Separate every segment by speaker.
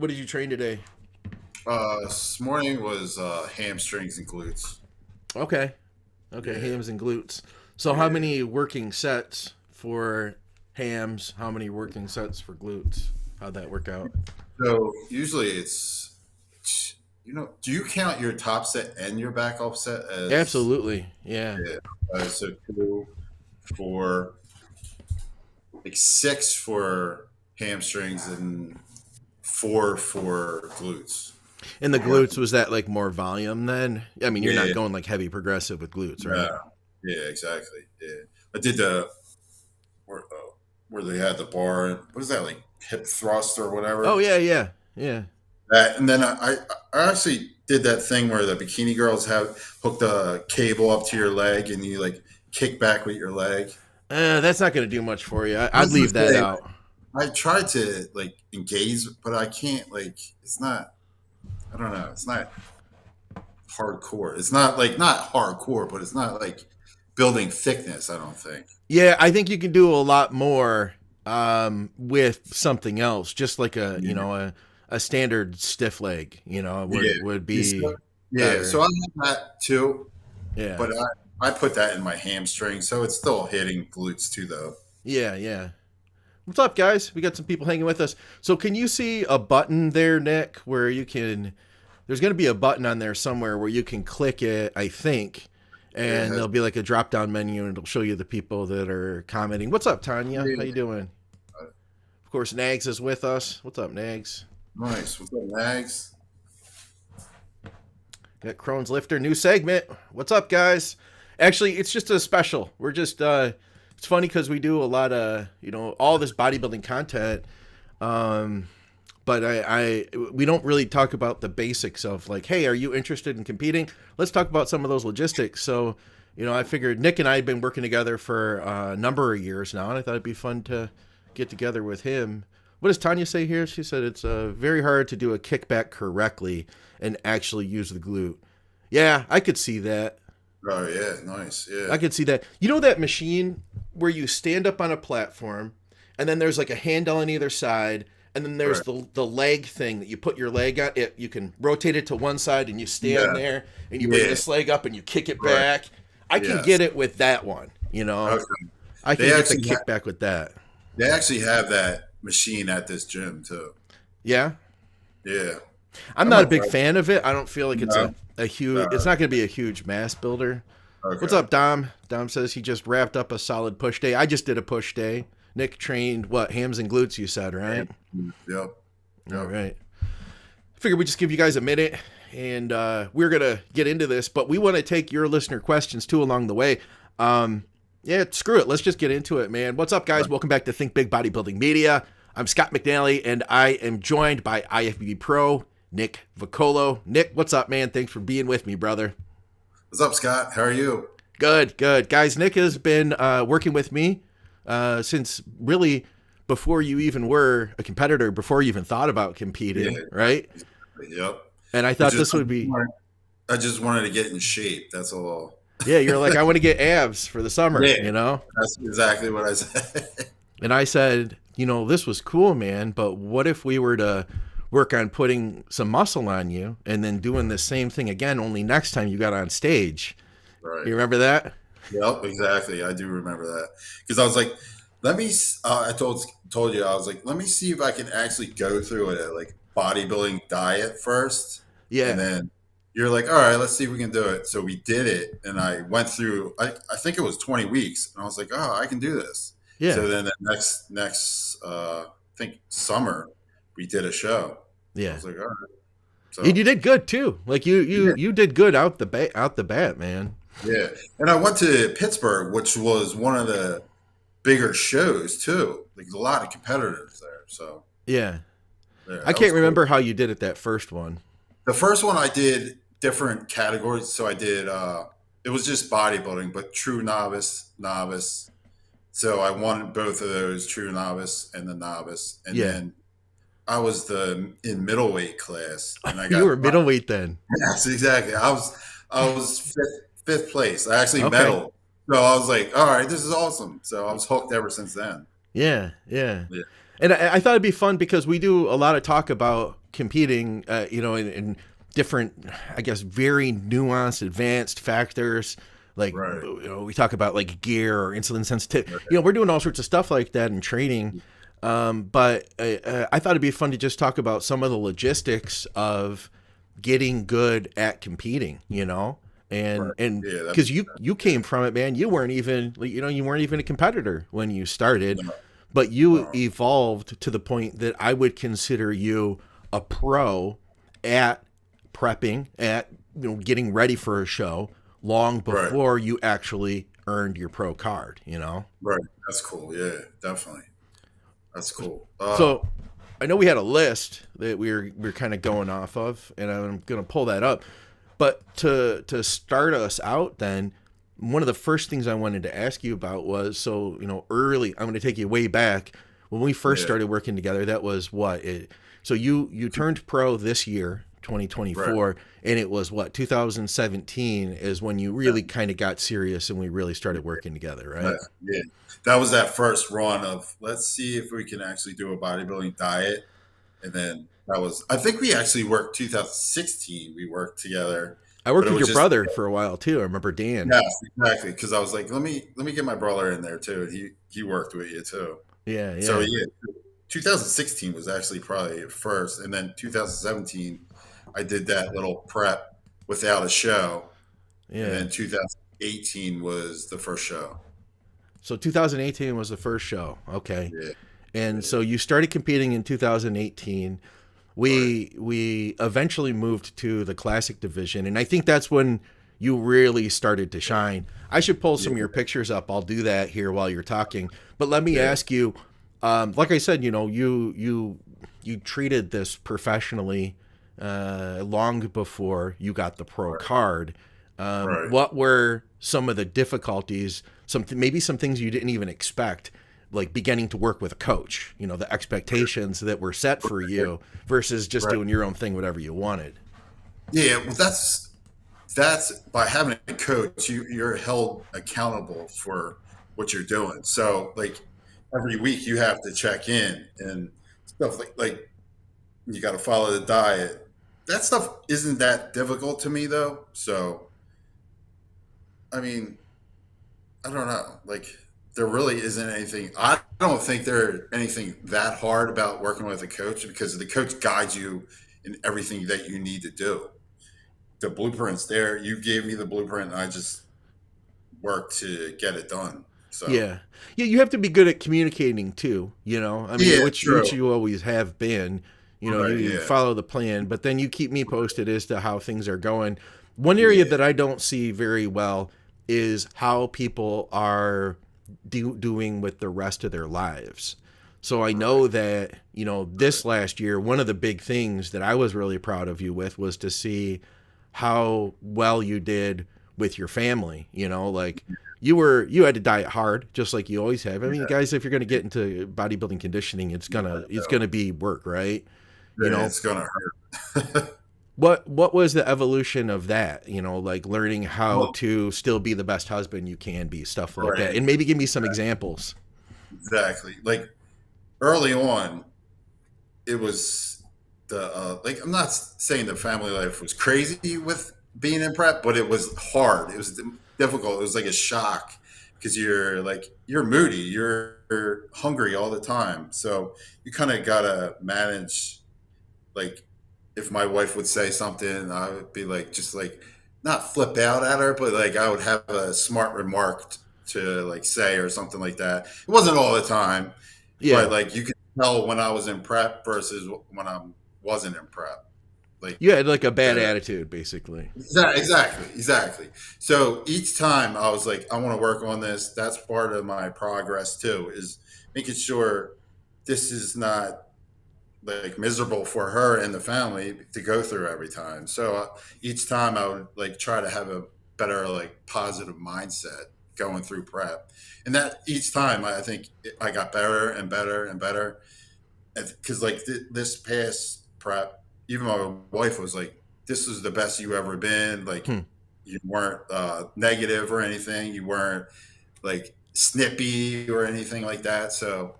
Speaker 1: What did you train today?
Speaker 2: This morning was hamstrings and glutes.
Speaker 1: Okay. Okay,
Speaker 2: Yeah,
Speaker 1: hams and glutes. So how
Speaker 2: yeah.
Speaker 1: many working sets for hams? How many working sets for glutes? How'd that work out?
Speaker 2: So usually do you count your top set and your back off set as,
Speaker 1: Absolutely. Yeah.
Speaker 2: yeah, so two, four, like six for hamstrings and four for glutes.
Speaker 1: And the
Speaker 2: I'm working.
Speaker 1: glutes, was that like more volume then? I mean, you're not
Speaker 2: Yeah,
Speaker 1: going like heavy progressive with glutes,
Speaker 2: no,
Speaker 1: right?
Speaker 2: yeah, exactly. Yeah, I did the where they had the bar. What is that, like hip thrust or
Speaker 1: Oh
Speaker 2: whatever?
Speaker 1: yeah, yeah. Yeah.
Speaker 2: That, and then I actually did that thing where the bikini girls have hooked a cable up to your leg and you like kick back with your leg.
Speaker 1: That's not going to do much for you. I'd
Speaker 2: That's the
Speaker 1: leave that
Speaker 2: thing.
Speaker 1: out.
Speaker 2: I tried to like engage, but I can't. Like, it's not. I don't know. It's not hardcore. It's not like not hardcore, but it's not like building thickness. I don't think.
Speaker 1: Yeah, I think you can do a lot more with something else, just like
Speaker 2: Yeah.
Speaker 1: a standard stiff leg.
Speaker 2: Yeah.
Speaker 1: Would
Speaker 2: It's
Speaker 1: be
Speaker 2: yeah. So
Speaker 1: better.
Speaker 2: I have that too,
Speaker 1: Yeah,
Speaker 2: but I put that in my hamstring, so it's still hitting glutes too, though.
Speaker 1: yeah, yeah. What's up, guys? We got some people hanging with us. So, can you see a button there, Nick, where you can? There's going to be a button on there somewhere where you can click it, I think,
Speaker 2: Yeah.
Speaker 1: and there'll be like a drop down menu, and it'll show you the people that are commenting. What's up, Tanya? How you
Speaker 2: Yeah.
Speaker 1: doing? Of course, Nags is with us. What's up, Nags?
Speaker 2: Nice. What's up, Mags?
Speaker 1: Got Crohn's Lifter, new segment. What's up, guys? Actually, it's just a special. We're just, it's funny because we do a lot of, all this bodybuilding content. Um, but we don't really talk about the basics of like, hey, are you interested in competing? Let's talk about some of those logistics. So, I figured Nick and I had been working together for a number of years now, and I thought it'd be fun to get together with him. What does Tanya say here? She said it's very hard to do a kickback correctly and actually use the glute. Yeah, I could see that.
Speaker 2: Oh yeah, nice.
Speaker 1: I
Speaker 2: Yeah.
Speaker 1: could see that. You know that machine where you stand up on a platform and then there's like a handle on either side and then there's
Speaker 2: Right.
Speaker 1: the leg thing that you put your leg on it, you can rotate it to one side and you stand
Speaker 2: Yeah.
Speaker 1: there and you bring
Speaker 2: Yeah.
Speaker 1: this leg up and you kick it
Speaker 2: Right.
Speaker 1: back. I can
Speaker 2: Yes.
Speaker 1: get it with that one.
Speaker 2: Okay.
Speaker 1: I
Speaker 2: They
Speaker 1: can get the
Speaker 2: actually
Speaker 1: kickback with that.
Speaker 2: they actually have that machine at this gym too.
Speaker 1: Yeah.
Speaker 2: Yeah.
Speaker 1: I'm
Speaker 2: I
Speaker 1: not a
Speaker 2: might
Speaker 1: big
Speaker 2: try.
Speaker 1: fan of it. I don't feel like it's
Speaker 2: No.
Speaker 1: a huge it's
Speaker 2: Uh,
Speaker 1: not going to be a huge mass builder. What's
Speaker 2: okay.
Speaker 1: up, Dom? Dom says he just wrapped up a solid push day. I just did a push day. Nick trained what, hams and glutes, you said, right?
Speaker 2: Yep.
Speaker 1: All
Speaker 2: Yep.
Speaker 1: right. Figured we just give you guys a minute and we're going to get into this, but we want to take your listener questions too along the way. Yeah, screw it. Let's just get into it, man. What's up, guys? Welcome back to Think Big Bodybuilding Media. I'm Scott McNally, and I am joined by IFBB Pro, Nick Vuocolo. Nick, what's up, man? Thanks for being with me, brother.
Speaker 2: What's up, Scott? How are you?
Speaker 1: Good, good. Guys, Nick has been working with me since really before you even were a competitor, before you even thought about
Speaker 2: Yeah.
Speaker 1: competing, right?
Speaker 2: Yep.
Speaker 1: And I
Speaker 2: I
Speaker 1: thought
Speaker 2: just
Speaker 1: this would be,
Speaker 2: I just wanted to get in shape. That's all.
Speaker 1: yeah, you're like, I want to get abs for the summer,
Speaker 2: Yeah.
Speaker 1: you know?
Speaker 2: That's exactly what I said.
Speaker 1: And I said, this was cool, man, but what if we were to work on putting some muscle on you and then doing the same thing again, only next time you got on stage?
Speaker 2: Right.
Speaker 1: You remember that?
Speaker 2: Yep. Exactly. I do remember that because I was like, let me. I told you I was like, let me see if I can actually go through a like bodybuilding diet first, and
Speaker 1: Yeah,
Speaker 2: then you're like, all right, let's see if we can do it. So we did it, and I went through. I think it was 20 weeks, and I was like, oh, I can do this.
Speaker 1: yeah,
Speaker 2: So then the next I think summer we did a show. I
Speaker 1: yeah.
Speaker 2: was like, all right.
Speaker 1: And
Speaker 2: So
Speaker 1: you did good too. Like you
Speaker 2: yeah,
Speaker 1: you you did good out the bat, man.
Speaker 2: yeah. And I went to Pittsburgh, which was one of the bigger shows too. Like a lot of competitors there. So
Speaker 1: Yeah.
Speaker 2: yeah,
Speaker 1: I
Speaker 2: that was
Speaker 1: can't
Speaker 2: cool.
Speaker 1: remember how you did it that first one.
Speaker 2: The first one I did different categories. So I did it was just bodybuilding, but true novice, novice. So I won both of those, true novice and the novice. And
Speaker 1: Yeah.
Speaker 2: then I was the in middleweight class and I
Speaker 1: You
Speaker 2: got
Speaker 1: were middleweight then.
Speaker 2: yes, exactly. I was fifth place. I actually
Speaker 1: Okay.
Speaker 2: medaled. So I was like, all right, this is awesome. So I was hooked ever since then.
Speaker 1: Yeah, yeah.
Speaker 2: Yeah.
Speaker 1: And I thought it'd be fun because we do a lot of talk about competing, in different, I guess, very nuanced, advanced factors. Like,
Speaker 2: Right.
Speaker 1: we talk about like gear or insulin sensitivity. We're doing all sorts of stuff like that in training. But I thought it'd be fun to just talk about some of the logistics of getting good at competing,
Speaker 2: Right.
Speaker 1: and
Speaker 2: Yeah. That
Speaker 1: because
Speaker 2: makes
Speaker 1: you
Speaker 2: sense.
Speaker 1: came from it, man. You weren't even a competitor when you started,
Speaker 2: Yeah. No.
Speaker 1: but you
Speaker 2: No.
Speaker 1: evolved to the point that I would consider you a pro at prepping, at getting ready for a show long
Speaker 2: Right.
Speaker 1: before you actually earned your pro card.
Speaker 2: Right. That's cool. Yeah. Definitely. That's cool.
Speaker 1: So I know we had a list that we're kind of going off of, and I'm going to pull that up. But to start us out, then one of the first things I wanted to ask you about was, so early. I'm going to take you way back when we first
Speaker 2: Yeah.
Speaker 1: started working together. That was what it. So you turned pro this year,
Speaker 2: Right.
Speaker 1: 2024, and it was what 2017 is when you really kind of got serious and we really started working together, right?
Speaker 2: Yeah. That was that first run of let's see if we can actually do a bodybuilding diet. And then that was, I think we actually worked 2016. We worked together,
Speaker 1: I
Speaker 2: but
Speaker 1: worked
Speaker 2: it
Speaker 1: with
Speaker 2: was
Speaker 1: your
Speaker 2: just,
Speaker 1: brother for a while too. I remember Dan.
Speaker 2: yes, exactly. Cause I was like, let me get my brother in there too. He worked with you too.
Speaker 1: Yeah,
Speaker 2: So
Speaker 1: yeah,
Speaker 2: yeah, 2016 was actually probably first. And then 2017, I did that little prep without a show. And
Speaker 1: yeah.
Speaker 2: then 2018 was the first show.
Speaker 1: So 2018 was the first show. Okay.
Speaker 2: Yeah.
Speaker 1: And
Speaker 2: Yeah.
Speaker 1: so you started competing in 2018.
Speaker 2: Right.
Speaker 1: We eventually moved to the classic division, and I think that's when you really started to shine. I should pull some of
Speaker 2: Yeah.
Speaker 1: your pictures up. I'll do that here while you're talking. But let me
Speaker 2: Yeah.
Speaker 1: ask you, like I said, you treated this professionally long before you got the pro
Speaker 2: Right.
Speaker 1: card.
Speaker 2: Right.
Speaker 1: What were some of the difficulties? Maybe some things you didn't even expect, like beginning to work with a coach. The expectations that were set for you versus just
Speaker 2: Right.
Speaker 1: doing your own thing, whatever you wanted.
Speaker 2: Yeah, well, that's by having a coach, you're held accountable for what you're doing. So, like every week, you have to check in and stuff like you got to follow the diet. That stuff isn't that difficult to me though. So, I mean, I don't know. Like, there really isn't anything. I don't think there anything that hard about working with a coach because the coach guides you in everything that you need to do. The blueprint's there. You gave me the blueprint, and I just worked to get it done. So
Speaker 1: Yeah, yeah. You have to be good at communicating too. I mean,
Speaker 2: yeah,
Speaker 1: which
Speaker 2: true.
Speaker 1: you always have been. You,
Speaker 2: Right.
Speaker 1: you
Speaker 2: Yeah.
Speaker 1: follow the plan, but then you keep me posted as to how things are going. One area
Speaker 2: Yeah.
Speaker 1: that I don't see very well is how people are doing with the rest of their lives. So I know
Speaker 2: Right.
Speaker 1: that, this last year, one of the big things that I was really proud of you with was to see how well you did with your family. Like you had to diet hard, just like you always have. I mean,
Speaker 2: Yeah.
Speaker 1: guys, if you're going to get into bodybuilding conditioning, it's gonna be work, right? You
Speaker 2: Yeah,
Speaker 1: know,
Speaker 2: it's gonna hurt.
Speaker 1: what was the evolution of that? Like learning how
Speaker 2: Well,
Speaker 1: to still be the best husband you can be, stuff like that,
Speaker 2: right.
Speaker 1: and maybe give me some examples.
Speaker 2: Exactly. Like early on, it was the like I'm not saying the family life was crazy with being in prep, but it was hard. It was difficult. It was like a shock because you're moody, you're hungry all the time. So you kind of gotta manage. Like if my wife would say something, I would be like just like not flip out at her, but like I would have a smart remark to like say or something like that. It wasn't all the time, but
Speaker 1: Yeah,
Speaker 2: like you could tell when I was in prep versus when I wasn't in prep. Like
Speaker 1: you had like a bad
Speaker 2: the
Speaker 1: attitude, basically.
Speaker 2: exactly. So each time I was like, I want to work on this. That's part of my progress too, is making sure this is not like miserable for her and the family to go through every time. So each time I would like try to have a better like positive mindset going through prep, and that each time I think I got better and better and better. Because like this past prep, even my wife was like, "This is the best you ever been." Like
Speaker 1: Hmm.
Speaker 2: you weren't negative or anything. You weren't like snippy or anything like that. So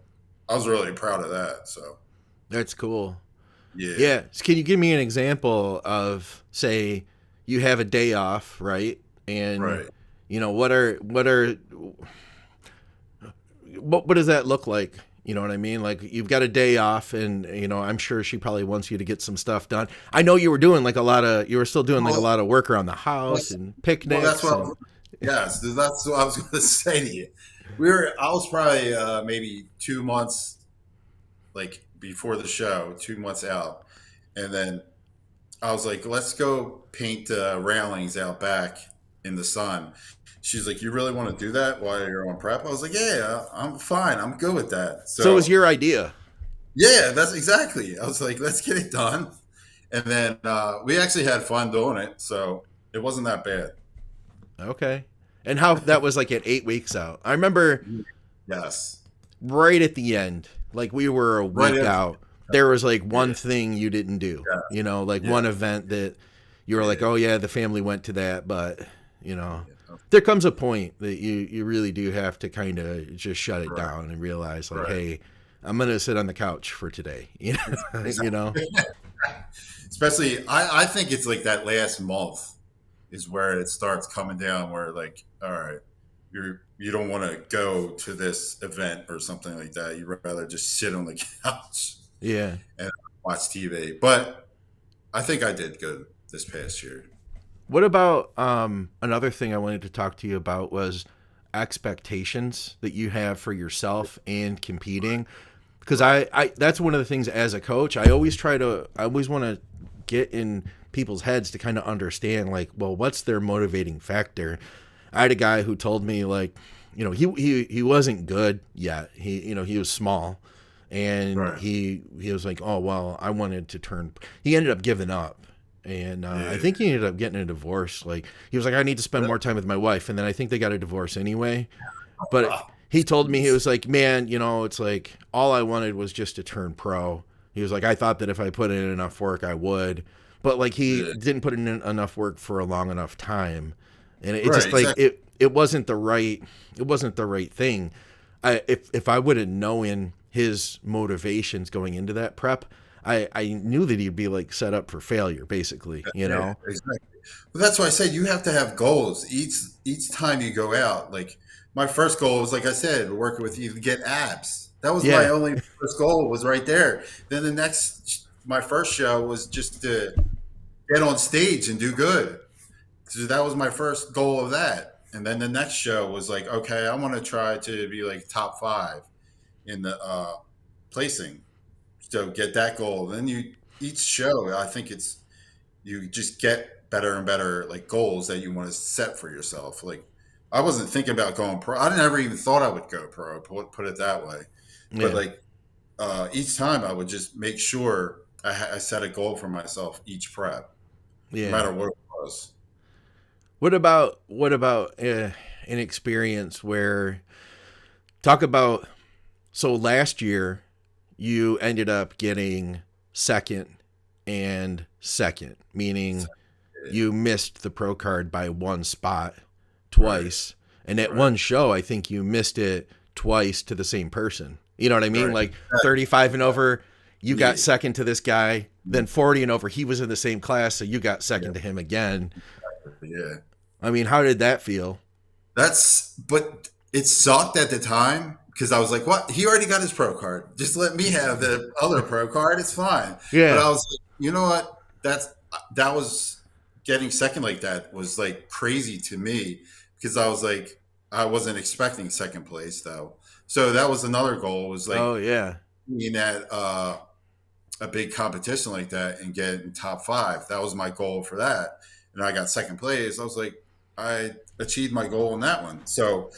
Speaker 2: I was really proud of that. So
Speaker 1: That's cool.
Speaker 2: Yeah.
Speaker 1: Yeah. So can you give me an example of, say, you have a day off, right? And
Speaker 2: Right.
Speaker 1: what does that look like? You know what I mean? Like you've got a day off, and I'm sure she probably wants you to get some stuff done. I know you were doing like you were still doing like a
Speaker 2: Well,
Speaker 1: lot of work around the house
Speaker 2: that's,
Speaker 1: and
Speaker 2: well, that's
Speaker 1: picnics
Speaker 2: what.
Speaker 1: and
Speaker 2: Yes, that's what I was going to say to you. I was probably maybe 2 months like before the show, 2 months out, and then I was like, let's go paint the railings out back in the sun. She's like, you really want to do that while you're on prep? I was like, yeah, I'm fine. I'm good with that.
Speaker 1: so it was
Speaker 2: So,
Speaker 1: your idea.
Speaker 2: yeah, that's exactly. I was like, let's get it done. And then we actually had fun doing it. So it wasn't that bad.
Speaker 1: Okay. And how that was like at 8 weeks out. I remember
Speaker 2: Yes.
Speaker 1: right at the end, like we were a
Speaker 2: Right
Speaker 1: week
Speaker 2: after.
Speaker 1: out, there was like
Speaker 2: Yeah.
Speaker 1: one thing you didn't do,
Speaker 2: Yeah.
Speaker 1: like
Speaker 2: Yeah.
Speaker 1: one event that you were like,
Speaker 2: Yeah.
Speaker 1: oh yeah, the family went to that, but
Speaker 2: Yeah.
Speaker 1: there comes a point that you really do have to kind of just shut it
Speaker 2: Right.
Speaker 1: down and realize like,
Speaker 2: Right.
Speaker 1: hey, I'm going to sit on the couch for today, you know?
Speaker 2: Especially, I think it's like that last month is where it starts coming down. Where like, all right, you don't want to go to this event or something like that. You'd rather just sit on the couch
Speaker 1: Yeah.
Speaker 2: and watch TV. But I think I did good this past year.
Speaker 1: What about another thing I wanted to talk to you about was expectations that you have for yourself and competing, because I that's one of the things as a coach I always want to get in people's heads to kind of understand like, well, what's their motivating factor. I had a guy who told me like, he wasn't good yet. He was small, and
Speaker 2: Right.
Speaker 1: he was like, oh well, I wanted to turn. He ended up giving up, and I
Speaker 2: Yeah.
Speaker 1: think he ended up getting a divorce. Like he was like, I need to spend more time with my wife, and then I think they got a divorce anyway. But
Speaker 2: Oh,
Speaker 1: he told me, he
Speaker 2: jeez.
Speaker 1: was like, man, it's like all I wanted was just to turn pro. He was like, I thought that if I put in enough work, I would. But like he
Speaker 2: Yeah.
Speaker 1: didn't put in enough work for a long enough time, and it
Speaker 2: Right.
Speaker 1: just like
Speaker 2: Exactly.
Speaker 1: it wasn't the right thing. If I would have known his motivations going into that prep, I knew that he'd be like set up for failure, basically.
Speaker 2: Yeah. Exactly. Well, that's why I said you have to have goals each time you go out. Like my first goal was, like I said, working with you to get abs. That was my
Speaker 1: Yeah,
Speaker 2: only first goal, was right there. Then my first show was just to get on stage and do good. So that was my first goal of that. And then the next show was like, okay, I want to try to be like top 5 in the placing. So get that goal. Then each show, I think you just get better and better like goals that you want to set for yourself. Like I wasn't thinking about going pro. I never even thought I would go pro. Put it that way. But
Speaker 1: yeah,
Speaker 2: like each time, I would just make sure I set a goal for myself each prep, no
Speaker 1: yeah.
Speaker 2: matter what it was.
Speaker 1: What about an experience where talk about so last year you ended up getting second, meaning you missed the pro card by one spot
Speaker 2: Right,
Speaker 1: twice. And at
Speaker 2: right,
Speaker 1: one show, I think you missed it twice to the same person. You know what I mean?
Speaker 2: right.
Speaker 1: Like 35 and over, you got
Speaker 2: Yeah,
Speaker 1: second to this guy.
Speaker 2: yeah,
Speaker 1: Then 40 and over, he was in the same class, so you got
Speaker 2: yeah,
Speaker 1: second to him again.
Speaker 2: yeah.
Speaker 1: I mean, how did that feel?
Speaker 2: But it sucked at the time because I was like, what? He already got his pro card. Just let me have the other pro card. It's fine. But
Speaker 1: Yeah.
Speaker 2: I was like, you know what? That was getting second like that was like crazy to me because I was like, I wasn't expecting second place though. So that was another goal, was like
Speaker 1: Oh, yeah.
Speaker 2: being at a big competition like that and getting top 5. That was my goal for that. And I got second place. I was like, I achieved my goal in that one. So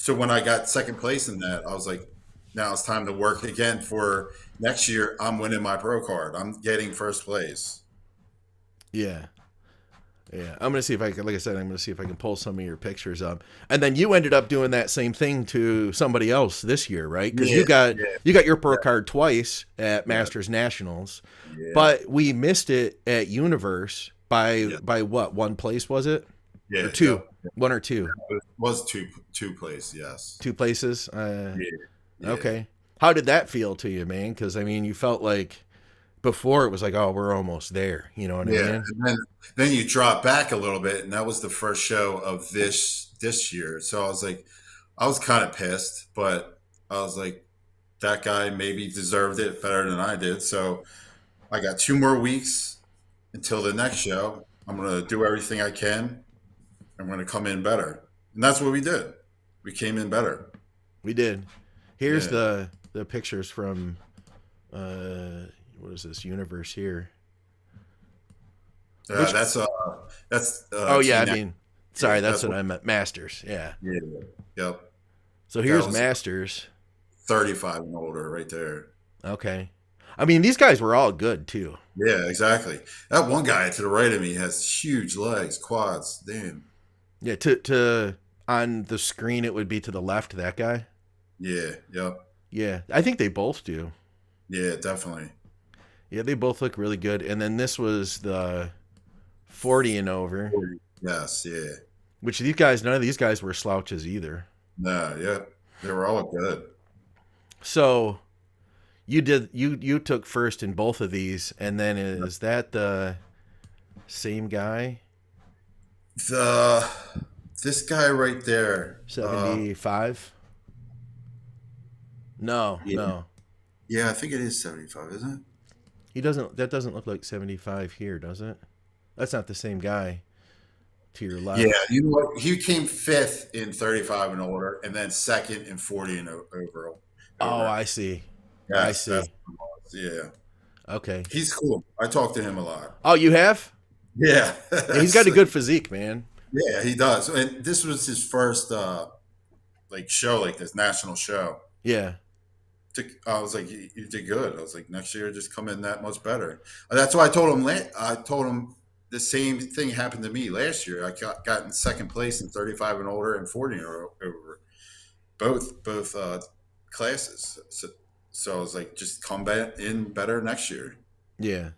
Speaker 2: when I got second place in that, I was like, now it's time to work again for next year. I'm winning my pro card. I'm getting first place.
Speaker 1: Yeah. Yeah. I'm going to see if I can, like I said, I'm going to see if I can pull some of your pictures up. And then you ended up doing that same thing to somebody else this year, right? Because
Speaker 2: Yeah,
Speaker 1: you got your pro
Speaker 2: yeah,
Speaker 1: card twice at
Speaker 2: yeah,
Speaker 1: Masters Nationals,
Speaker 2: yeah,
Speaker 1: but we missed it at Universe
Speaker 2: yeah,
Speaker 1: by what, one place was it? Or
Speaker 2: yeah.
Speaker 1: two?
Speaker 2: Yep.
Speaker 1: One or two?
Speaker 2: It was two place. Yes.
Speaker 1: Two places?
Speaker 2: Yeah, yeah.
Speaker 1: Okay. How did that feel to you, man? Because, I mean, you felt like before it was like, oh, we're almost there. You know what I
Speaker 2: Yeah,
Speaker 1: mean?
Speaker 2: and then you drop back a little bit, and that was the first show of this year. So I was kind of pissed, but I was like, that guy maybe deserved it better than I did. So I got 2 more weeks until the next show. I'm gonna do everything I can. I'm gonna come in better, and that's what we did. We came in better.
Speaker 1: We did. Here's
Speaker 2: Yeah,
Speaker 1: the pictures from what is this universe here? Which
Speaker 2: that's
Speaker 1: oh yeah, I
Speaker 2: T9.
Speaker 1: mean,
Speaker 2: Yeah,
Speaker 1: sorry, that's
Speaker 2: that's
Speaker 1: what
Speaker 2: what.
Speaker 1: I meant. Masters, yeah.
Speaker 2: Yeah, yep.
Speaker 1: So
Speaker 2: That
Speaker 1: here's
Speaker 2: was
Speaker 1: Masters.
Speaker 2: 35 and older right there.
Speaker 1: Okay, I mean these guys were all good too.
Speaker 2: Yeah, exactly. That one guy to the right of me has huge legs, quads. Damn.
Speaker 1: Yeah, to on the screen it would be to the left. That guy.
Speaker 2: Yeah, yep.
Speaker 1: Yeah, I think they both do.
Speaker 2: Yeah, definitely.
Speaker 1: Yeah, they both look really good. And then this was the 40 and over,
Speaker 2: Yes, yeah.
Speaker 1: which these guys, none of these guys were slouches either.
Speaker 2: No, yeah. They were all good.
Speaker 1: So you took first in both of these, and then is that the same guy?
Speaker 2: The this guy right there.
Speaker 1: 75? No,
Speaker 2: Yeah,
Speaker 1: no.
Speaker 2: yeah, I think it is 75, isn't it?
Speaker 1: He doesn't that doesn't look like 75 here, does it? That's not the same guy to your
Speaker 2: Yeah,
Speaker 1: left.
Speaker 2: you know what? He came fifth in 35 and older, and then second in 40 and over.
Speaker 1: Oh,
Speaker 2: Over.
Speaker 1: I see. I
Speaker 2: Yes, that's
Speaker 1: see.
Speaker 2: what it was. Yeah.
Speaker 1: Okay.
Speaker 2: He's cool. I talk to him a lot.
Speaker 1: Oh, you have?
Speaker 2: Yeah.
Speaker 1: Yeah, he's got a good physique, man.
Speaker 2: Yeah, he does. And this was his first like show, like this national show.
Speaker 1: Yeah.
Speaker 2: I was like, you did good. I was like, next year, just come in that much better. And that's why I told him. I told him the same thing happened to me last year. I got in second place in 35 and older and 40 and over, both classes. So I was like, just come back in better next year.
Speaker 1: Yeah.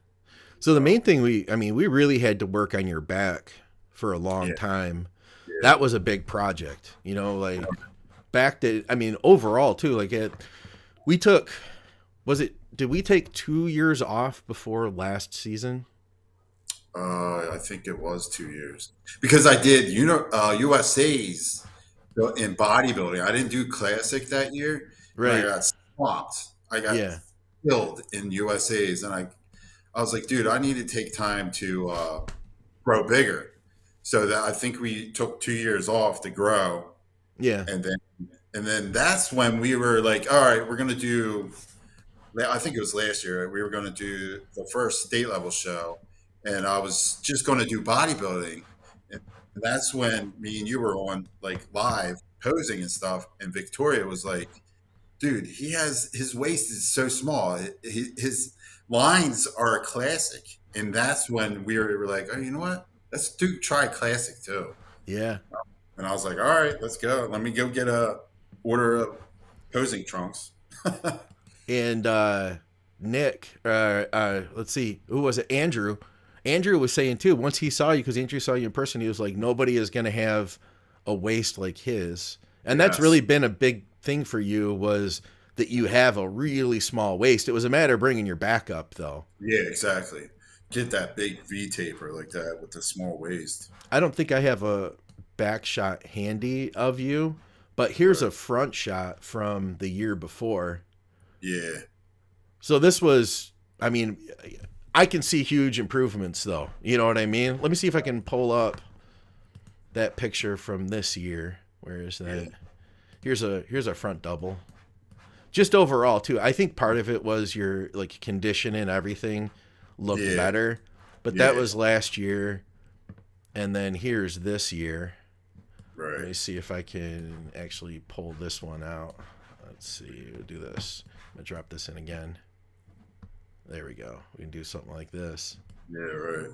Speaker 1: So the main thing I mean, we really had to work on your back for a long
Speaker 2: Yeah,
Speaker 1: time.
Speaker 2: yeah,
Speaker 1: That was a big project, like back to, I mean, overall too, we took, did we take 2 years off before last season?
Speaker 2: I think it was 2 years because I did, USA's in bodybuilding. I didn't do classic that year, and I
Speaker 1: Right.
Speaker 2: got swamped. I got
Speaker 1: Yeah.
Speaker 2: killed in USA's, and I was like, dude, I need to take time to grow bigger. So that I think we took 2 years off to grow,
Speaker 1: Yeah.
Speaker 2: and then that's when we were like, all right, we're gonna do. I think it was last year. We were going to do the first state level show, and I was just going to do bodybuilding. And that's when me and you were on like live posing and stuff. And Victoria was like, "Dude, his waist is so small. His lines are a classic." And that's when we were like, "Oh, you know what? Let's try classic too."
Speaker 1: Yeah.
Speaker 2: And I was like, "All right, let's go. Let me go get a order of posing trunks."
Speaker 1: And Nick, let's see, who was it? Andrew. Andrew was saying too, once he saw you, because Andrew saw you in person, he was like, nobody is going to have a waist like his. And that's
Speaker 2: Yes.
Speaker 1: really been a big thing for you, was that you have a really small waist. It was a matter of bringing your back up, though.
Speaker 2: Yeah, exactly. Get that big V taper like that with the small waist.
Speaker 1: I don't think I have a back shot handy of you, but here's
Speaker 2: Right.
Speaker 1: a front shot from the year before.
Speaker 2: Yeah.
Speaker 1: So this was, I mean, I can see huge improvements though. You know what I mean? Let me see if I can pull up that picture from this year. Where is
Speaker 2: Yeah.
Speaker 1: that? Here's a front double. Just overall too. I think part of it was your like condition and everything looked
Speaker 2: Yeah.
Speaker 1: better. But that
Speaker 2: Yeah.
Speaker 1: was last year. And then here's this year. Let me
Speaker 2: Right.
Speaker 1: see if I can actually pull this one out. Let's see. We'll do this. I'm gonna drop this in again. There we go. We can do something like this.
Speaker 2: Yeah. Right.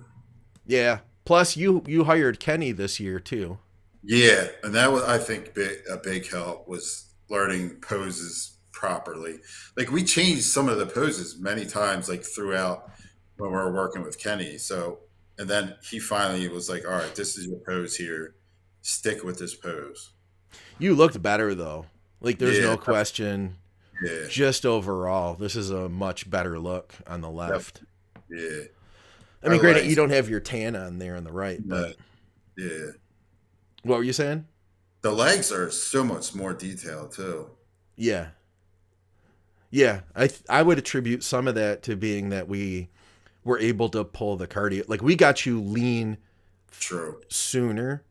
Speaker 1: Yeah. Plus, you hired Kenny this year too.
Speaker 2: Yeah. And that was, I think, a big help was learning poses properly. Like we changed some of the poses many times, like throughout when we were working with Kenny. So, and then he finally was like, all right, this is your pose here. Stick with this pose.
Speaker 1: You looked better though. Like, there's
Speaker 2: Yeah.
Speaker 1: no question.
Speaker 2: Yeah.
Speaker 1: just overall, this is a much better look on the
Speaker 2: Yep.
Speaker 1: left.
Speaker 2: Yeah.
Speaker 1: I mean, granted, you don't have your tan on there on the right, but
Speaker 2: Yeah.
Speaker 1: what were you saying?
Speaker 2: The legs are so much more detailed too.
Speaker 1: Yeah. Yeah, I would attribute some of that to being that we were able to pull the cardio. Like we got you lean
Speaker 2: True.
Speaker 1: sooner.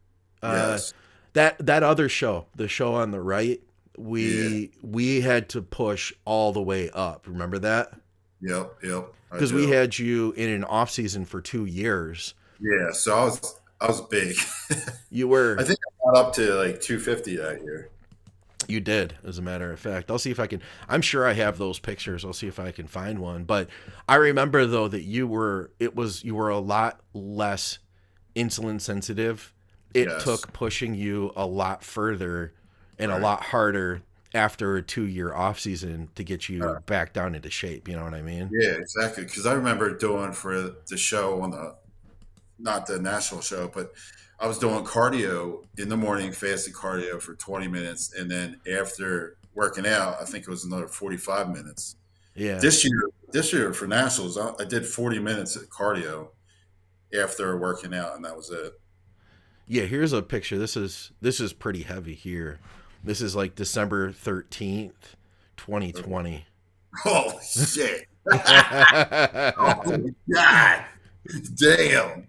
Speaker 2: Yes.
Speaker 1: That other show, the show on the right,
Speaker 2: Yeah.
Speaker 1: we had to push all the way up. Remember that?
Speaker 2: Yep. Yep. I
Speaker 1: Because we
Speaker 2: do.
Speaker 1: had you in an off season for 2 years.
Speaker 2: Yeah. So I was big.
Speaker 1: You
Speaker 2: I
Speaker 1: were.
Speaker 2: think I got up to like 250 that year.
Speaker 1: You did, as a matter of fact. I'll see if I can. I'm sure I have those pictures. I'll see if I can find one. But I remember though that you were a lot less insulin sensitive. It
Speaker 2: Yes.
Speaker 1: took pushing you a lot further and a
Speaker 2: Right.
Speaker 1: lot harder after a 2 year off season to get you
Speaker 2: Uh,
Speaker 1: back down into shape. You know what I mean?
Speaker 2: yeah, exactly. Because I remember doing for the show on the not the national show, but I was doing cardio in the morning, fasted cardio for 20 minutes, and then after working out, I think it was another 45 minutes.
Speaker 1: Yeah.
Speaker 2: This year for nationals, I did 40 minutes of cardio after working out, and that was it.
Speaker 1: Yeah. Here's a picture. This is pretty heavy here. This is like December 13th, 2020.
Speaker 2: Oh shit! Oh my god! Damn!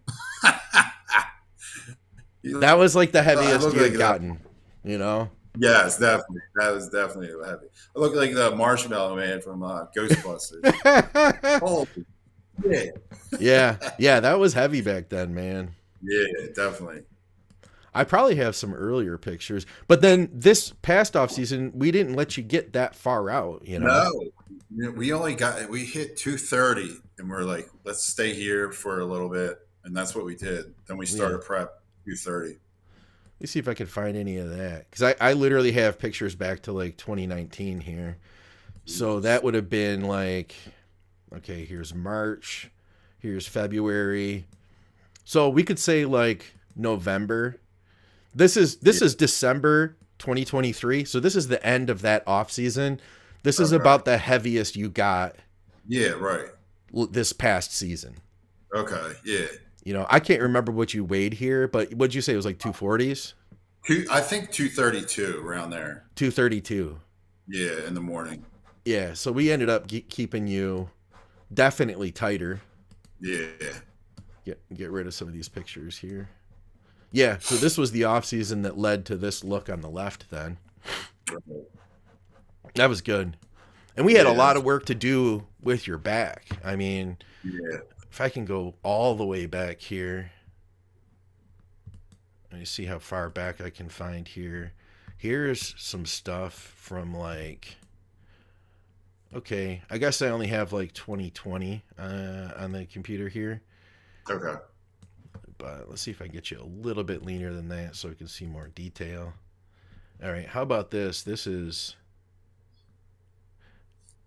Speaker 1: That was like the
Speaker 2: I
Speaker 1: heaviest
Speaker 2: look
Speaker 1: you
Speaker 2: like
Speaker 1: had gotten, you know?
Speaker 2: yes, definitely. That was definitely heavy. I look like the Marshmallow Man from Ghostbusters. Holy shit!
Speaker 1: Yeah. Yeah, that was heavy back then, man.
Speaker 2: Yeah, definitely.
Speaker 1: I probably have some earlier pictures, but then this past off season, we didn't let you get that far out, you know?
Speaker 2: No, we hit 230, and we're like, let's stay here for a little bit, and that's what we did. Then we
Speaker 1: Yeah.
Speaker 2: started prep 230.
Speaker 1: Let me see if I can find any of that. Because I literally have pictures back to like 2019 here. So that would have been like, okay, here's March, here's February. So we could say like November. This is December 2023. So this is the end of that off season. This is
Speaker 2: Okay.
Speaker 1: about the heaviest you got
Speaker 2: Yeah, right.
Speaker 1: this past season.
Speaker 2: Okay, yeah.
Speaker 1: You know, I can't remember what you weighed here, but what'd you say it was like 240s?
Speaker 2: I think 232 around there.
Speaker 1: 232.
Speaker 2: Yeah, in the morning.
Speaker 1: Yeah, so we ended up keeping you definitely tighter.
Speaker 2: Yeah.
Speaker 1: Get rid of some of these pictures here. Yeah, so this was the off season that led to this look on the left then. That was good. And we had a lot of work to do with your back. I mean,
Speaker 2: Yeah.
Speaker 1: if I can go all the way back here. Let me see how far back I can find here. Here's some stuff from like, okay, I guess I only have like 2020 on the computer here.
Speaker 2: Okay.
Speaker 1: But let's see if I can get you a little bit leaner than that so we can see more detail. All right, how about this? This is,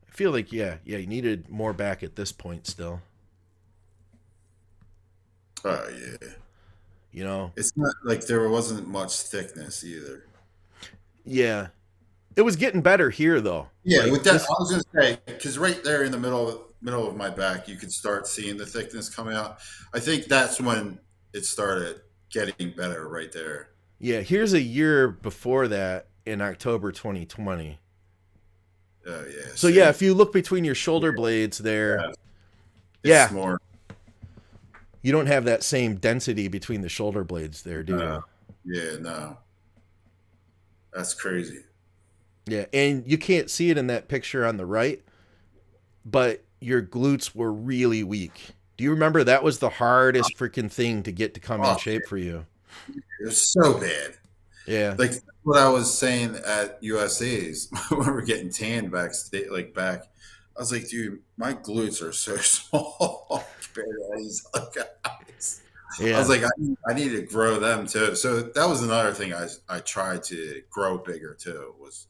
Speaker 1: I feel like, yeah, you needed more back at this point still.
Speaker 2: Oh, yeah.
Speaker 1: You know?
Speaker 2: It's not like there wasn't much thickness either.
Speaker 1: Yeah. It was getting better here, though.
Speaker 2: Yeah,
Speaker 1: Like,
Speaker 2: with that,
Speaker 1: this-
Speaker 2: I was going to say, because right there in the middle of my back, you could start seeing the thickness coming out. I think that's when it started getting better right there.
Speaker 1: yeah, here's a year before that in October 2020.
Speaker 2: Oh, yeah.
Speaker 1: So, yeah, if you look between your shoulder blades there,
Speaker 2: It's
Speaker 1: yeah,
Speaker 2: more.
Speaker 1: you don't have that same density between the shoulder blades there, do you?
Speaker 2: Yeah, no. That's crazy.
Speaker 1: Yeah, and you can't see it in that picture on the right, but your glutes were really weak. Do you remember that was the hardest freaking thing to get to come in shape for you?
Speaker 2: It was so bad.
Speaker 1: Yeah.
Speaker 2: Like what I was saying at USA's when we were getting tanned backstage, back. I was like, dude, my glutes are so small compared to these other guys.
Speaker 1: Yeah.
Speaker 2: I was like, I need to grow them too. So that was another thing I tried to grow bigger too, was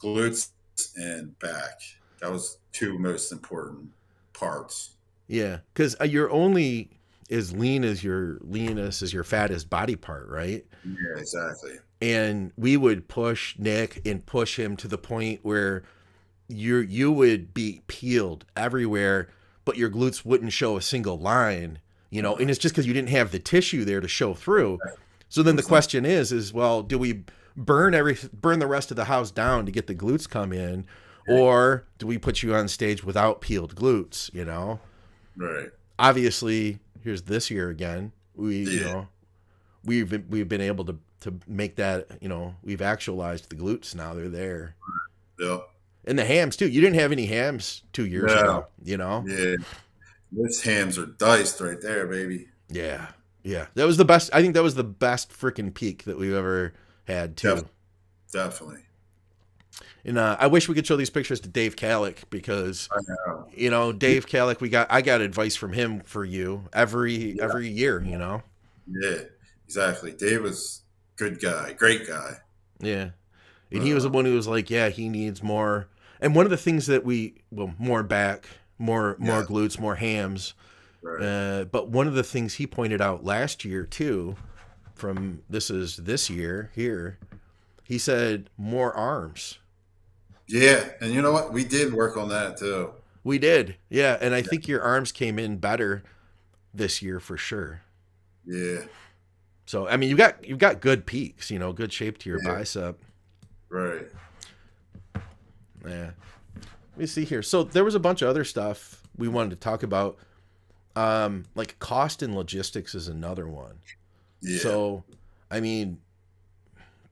Speaker 2: glutes and back. That was two most important parts.
Speaker 1: Yeah, because you're only as lean as your leanest as your fattest body part, right?
Speaker 2: Yeah, exactly.
Speaker 1: And we would push Nick and push him to the point where you would be peeled everywhere, but your glutes wouldn't show a single line, and it's just because you didn't have the tissue there to show through. So then the question is, well, do we burn the rest of the house down to get the glutes come in, or do we put you on stage without peeled glutes?
Speaker 2: Right.
Speaker 1: Obviously, here's this year again. We've been able to make that. We've actualized the glutes now. They're there.
Speaker 2: Yeah.
Speaker 1: And the hams too. You didn't have any hams 2 years ago.
Speaker 2: Yeah. Those hams are diced right there, baby.
Speaker 1: Yeah. Yeah. That was the best. I think that was the best freaking peak that we've ever had too.
Speaker 2: Definitely.
Speaker 1: And I wish we could show these pictures to Dave Kalick because,
Speaker 2: I know.
Speaker 1: Dave Kalick, I got advice from him for you every year,
Speaker 2: Yeah, exactly. Dave was good guy, great guy.
Speaker 1: Yeah. And he was the one who was like, yeah, he needs more. And one of the things that more back, more glutes, more hams. Right. But one of the things he pointed out last year too, from this year here, he said more arms.
Speaker 2: Yeah, and you know what? We did work on that too.
Speaker 1: We did, yeah, and I think your arms came in better this year for sure.
Speaker 2: Yeah.
Speaker 1: So I mean, you've got good peaks, good shape to your bicep.
Speaker 2: Right.
Speaker 1: Yeah. Let me see here. So there was a bunch of other stuff we wanted to talk about. Like cost and logistics is another one. Yeah. So, I mean,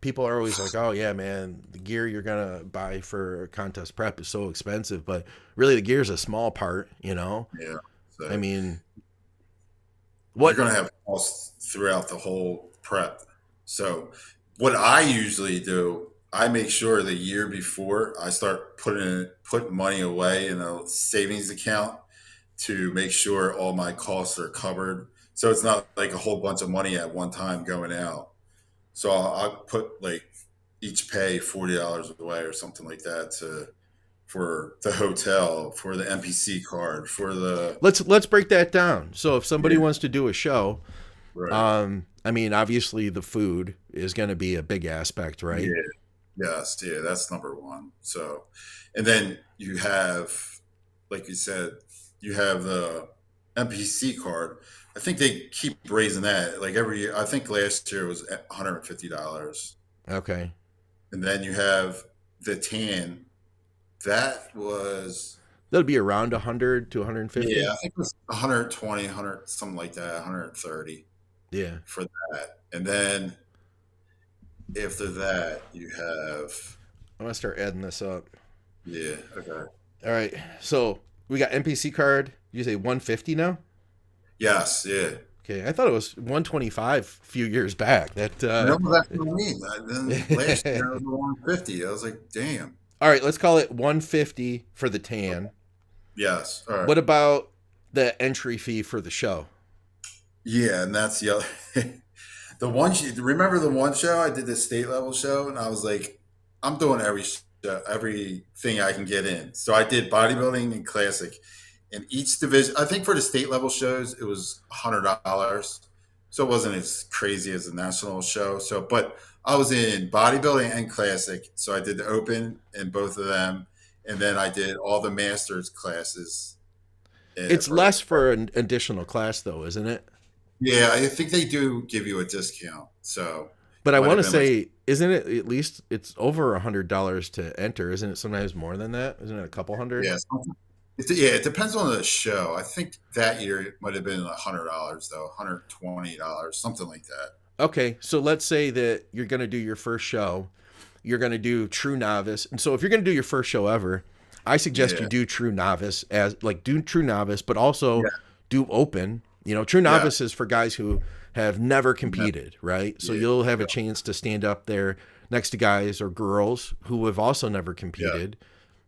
Speaker 1: people are always like, oh yeah, man, the gear you're going to buy for contest prep is so expensive, but really the gear is a small part, Yeah.
Speaker 2: So
Speaker 1: I mean,
Speaker 2: you're going to have costs throughout the whole prep. So what I usually do, I make sure the year before I start putting money away in a savings account to make sure all my costs are covered. So it's not like a whole bunch of money at one time going out. So I'll put like each pay $40 away or something like that for the hotel, for the NPC card, for the.
Speaker 1: Let's break that down. So if somebody wants to do a show,
Speaker 2: right.
Speaker 1: I mean, obviously the food is going to be a big aspect, right?
Speaker 2: Yeah. Yes. Yeah. That's number one. So, and then you have, like you said, you have the NPC card. I think they keep raising that like every year. I think last year was $150.
Speaker 1: Okay.
Speaker 2: And then you have the tan. That'd
Speaker 1: be around 100 to 150.
Speaker 2: Yeah, I think it was 120, 100, something like that, 130.
Speaker 1: Yeah.
Speaker 2: For that. And then after that, you have.
Speaker 1: I'm going to start adding this up.
Speaker 2: Yeah. Okay.
Speaker 1: All right. So we got NPC card. You say 150 now?
Speaker 2: Yes. Yeah.
Speaker 1: Okay. I thought it was 125 a few years back.
Speaker 2: No, that's what I mean. Then last year it was 150. I was like, damn.
Speaker 1: All right. Let's call it 150 for the tan.
Speaker 2: Yes. All right.
Speaker 1: What about the entry fee for the show?
Speaker 2: Yeah. And that's the other. Remember the one show I did, the state level show, and I was like, I'm doing everything I can get in. So I did bodybuilding and classic, and each division. I think for the state level shows it was $100, so it wasn't as crazy as the national show. So, but I was in bodybuilding and classic, so I did the open in both of them, and then I did all the masters classes.
Speaker 1: It's less for an additional class, though, isn't it?
Speaker 2: Yeah, I think they do give you a discount. So,
Speaker 1: but I want to say, isn't it at least it's over $100 to enter? Isn't it sometimes more than that? Isn't it a couple hundred?
Speaker 2: Yeah, it depends on the show. I think that year it might have been $100 though, $120, something like that.
Speaker 1: Okay, so let's say that you're going to do your first show, you're going to do True Novice, and so if you're going to do your first show ever, I suggest you do True Novice but also do Open. True Novice is for guys who have never competed, right? So you'll have a chance to stand up there next to guys or girls who have also never competed.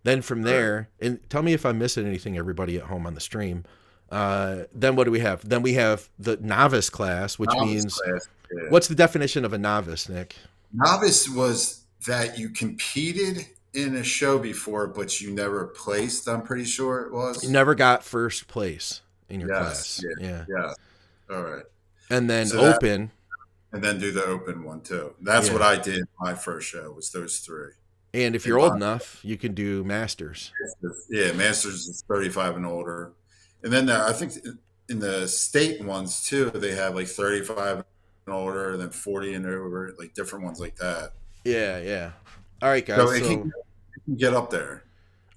Speaker 1: Then from there, and tell me if I'm missing anything, everybody at home on the stream. Then what do we have? Then we have the novice class, which means what's the definition of a novice, Nick?
Speaker 2: Novice was that you competed in a show before, but you never placed. I'm pretty sure it was.
Speaker 1: You never got first place in your class.
Speaker 2: Yeah. All right.
Speaker 1: And then Open.
Speaker 2: And then do the Open one too. That's what I did my first show, was those three.
Speaker 1: And if you're
Speaker 2: and
Speaker 1: old
Speaker 2: body.
Speaker 1: enough, you can do masters.
Speaker 2: Yeah, masters is 35 and older, and then I think in the state ones too, they have like 35 and older, and then 40 and over, like different ones like that.
Speaker 1: Yeah, yeah. All right,
Speaker 2: So
Speaker 1: guys.
Speaker 2: it can get up there.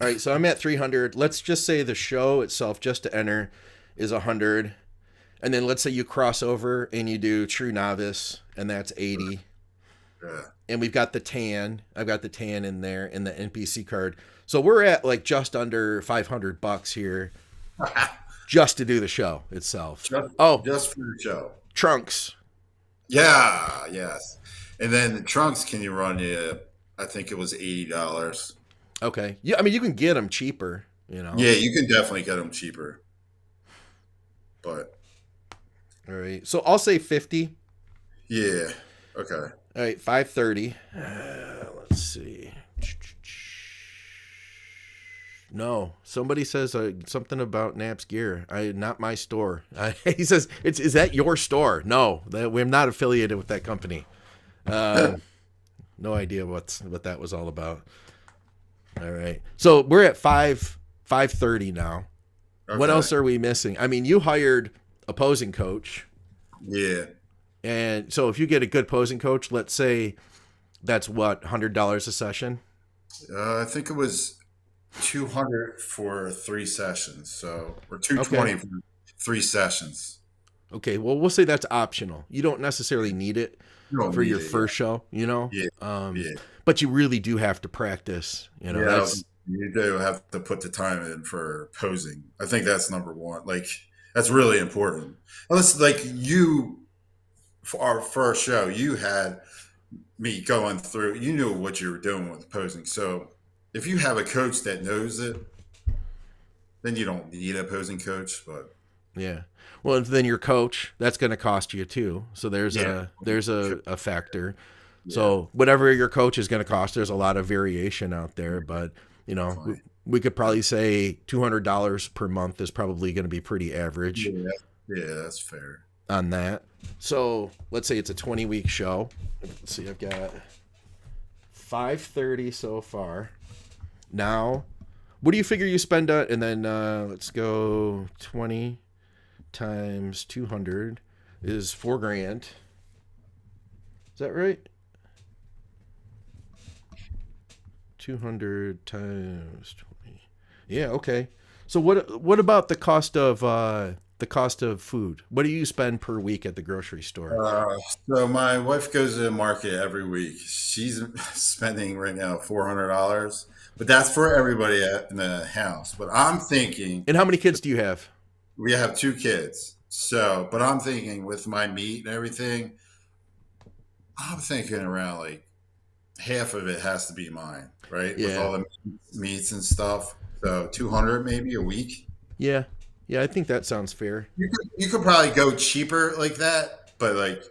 Speaker 1: All right, so I'm at 300. Let's just say the show itself, just to enter, is 100. And then let's say you cross over and you do true novice, and that's 80.
Speaker 2: Yeah.
Speaker 1: And we've got the tan. I've got the tan in there and the NPC card. So we're at like just under $500 here just to do the show itself.
Speaker 2: just,
Speaker 1: Oh,
Speaker 2: just for the show.
Speaker 1: trunks.
Speaker 2: Yeah, yes. And then the trunks, can you run you? I think it was $80.
Speaker 1: Okay. Yeah, I mean you can get them cheaper, you know.
Speaker 2: Yeah, you can definitely get them cheaper. But
Speaker 1: All right. So I'll say 50.
Speaker 2: yeah, okay.
Speaker 1: All right, 530. Let's see. No, somebody says something about Nap's gear. Not my store. He says, "Is that your store?" No, we're not affiliated with that company. No idea what that was all about. All right, so we're at 530 now.
Speaker 2: Okay.
Speaker 1: What else are we missing? I mean, you hired a posing coach.
Speaker 2: Yeah.
Speaker 1: And so if you get a good posing coach, let's say that's what, $100 a session?
Speaker 2: I think it was 200 for 3 sessions, so or 220 for 3 sessions.
Speaker 1: Okay, well, we'll say that's optional. You don't necessarily need it
Speaker 2: You don't
Speaker 1: for
Speaker 2: need
Speaker 1: your
Speaker 2: it,
Speaker 1: first show, you know?
Speaker 2: yeah, yeah,
Speaker 1: But you really do have to practice, you know.
Speaker 2: yeah.
Speaker 1: That's
Speaker 2: You do have to put the time in for posing. I think that's number one. Like that's really important. Unless like you, for our first show, you had me going through. You knew what you were doing with posing. So if you have a coach that knows it, then you don't need a posing coach. But
Speaker 1: yeah. Well, and then your coach, that's going to cost you too. So there's
Speaker 2: yeah,
Speaker 1: a factor.
Speaker 2: yeah,
Speaker 1: So whatever your coach is going to cost, there's a lot of variation out there, but you know,
Speaker 2: fine.
Speaker 1: we could probably say $200 per month is probably going to be pretty average
Speaker 2: Yeah, yeah, that's fair.
Speaker 1: on that. So let's say it's a 20-week show. Let's see, I've got 530 so far. Now, what do you figure you spend on? And then let's go 20 times 200 is $4,000. Is that right? 200 times 20. Yeah, okay. So what about the cost of food? What do you spend per week at the grocery store?
Speaker 2: So my wife goes to the market every week. She's spending right now $400, but that's for everybody in the house. But I'm thinking
Speaker 1: And how many kids do you have?
Speaker 2: we have 2 kids, so but I'm thinking with my meat and everything, I'm thinking around like half of it has to be mine, right? With
Speaker 1: Yeah.
Speaker 2: all the meats and stuff. So 200 maybe a week.
Speaker 1: Yeah. Yeah, I think that sounds fair.
Speaker 2: You could probably go cheaper like that, but like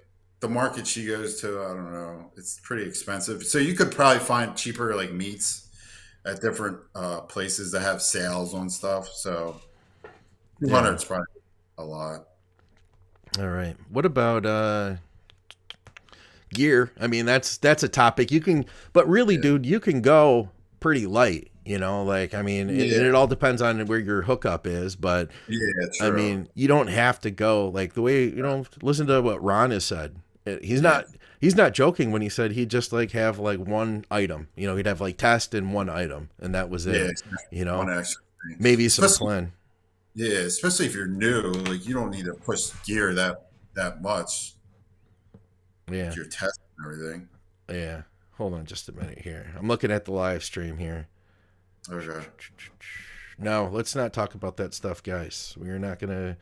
Speaker 2: the market she goes to, I don't know, it's pretty expensive. So you could probably find cheaper like meats at different places that have sales on stuff. So 200
Speaker 1: Yeah.
Speaker 2: is probably a lot.
Speaker 1: All right. What about gear? I mean, that's a topic you can, but really,
Speaker 2: Yeah,
Speaker 1: dude, you can go pretty light. You know, like I mean, and
Speaker 2: yeah,
Speaker 1: it all depends on where your hookup is. But
Speaker 2: yeah,
Speaker 1: I
Speaker 2: true.
Speaker 1: mean, you don't have to go like the way listen to what Ron has said. He's
Speaker 2: Yeah,
Speaker 1: not joking when he said he'd just like have like one item. You know, he'd have like test and one item, and that was
Speaker 2: yeah,
Speaker 1: it.
Speaker 2: exactly.
Speaker 1: You
Speaker 2: One
Speaker 1: know,
Speaker 2: extra thing.
Speaker 1: maybe some
Speaker 2: Especially,
Speaker 1: Clen.
Speaker 2: yeah, especially if you're new, like you don't need to push gear that much
Speaker 1: Yeah,
Speaker 2: if you're testing everything.
Speaker 1: yeah. Hold on just a minute here. I'm looking at the live stream here.
Speaker 2: Okay.
Speaker 1: No, let's not talk about that stuff, guys. We're not gonna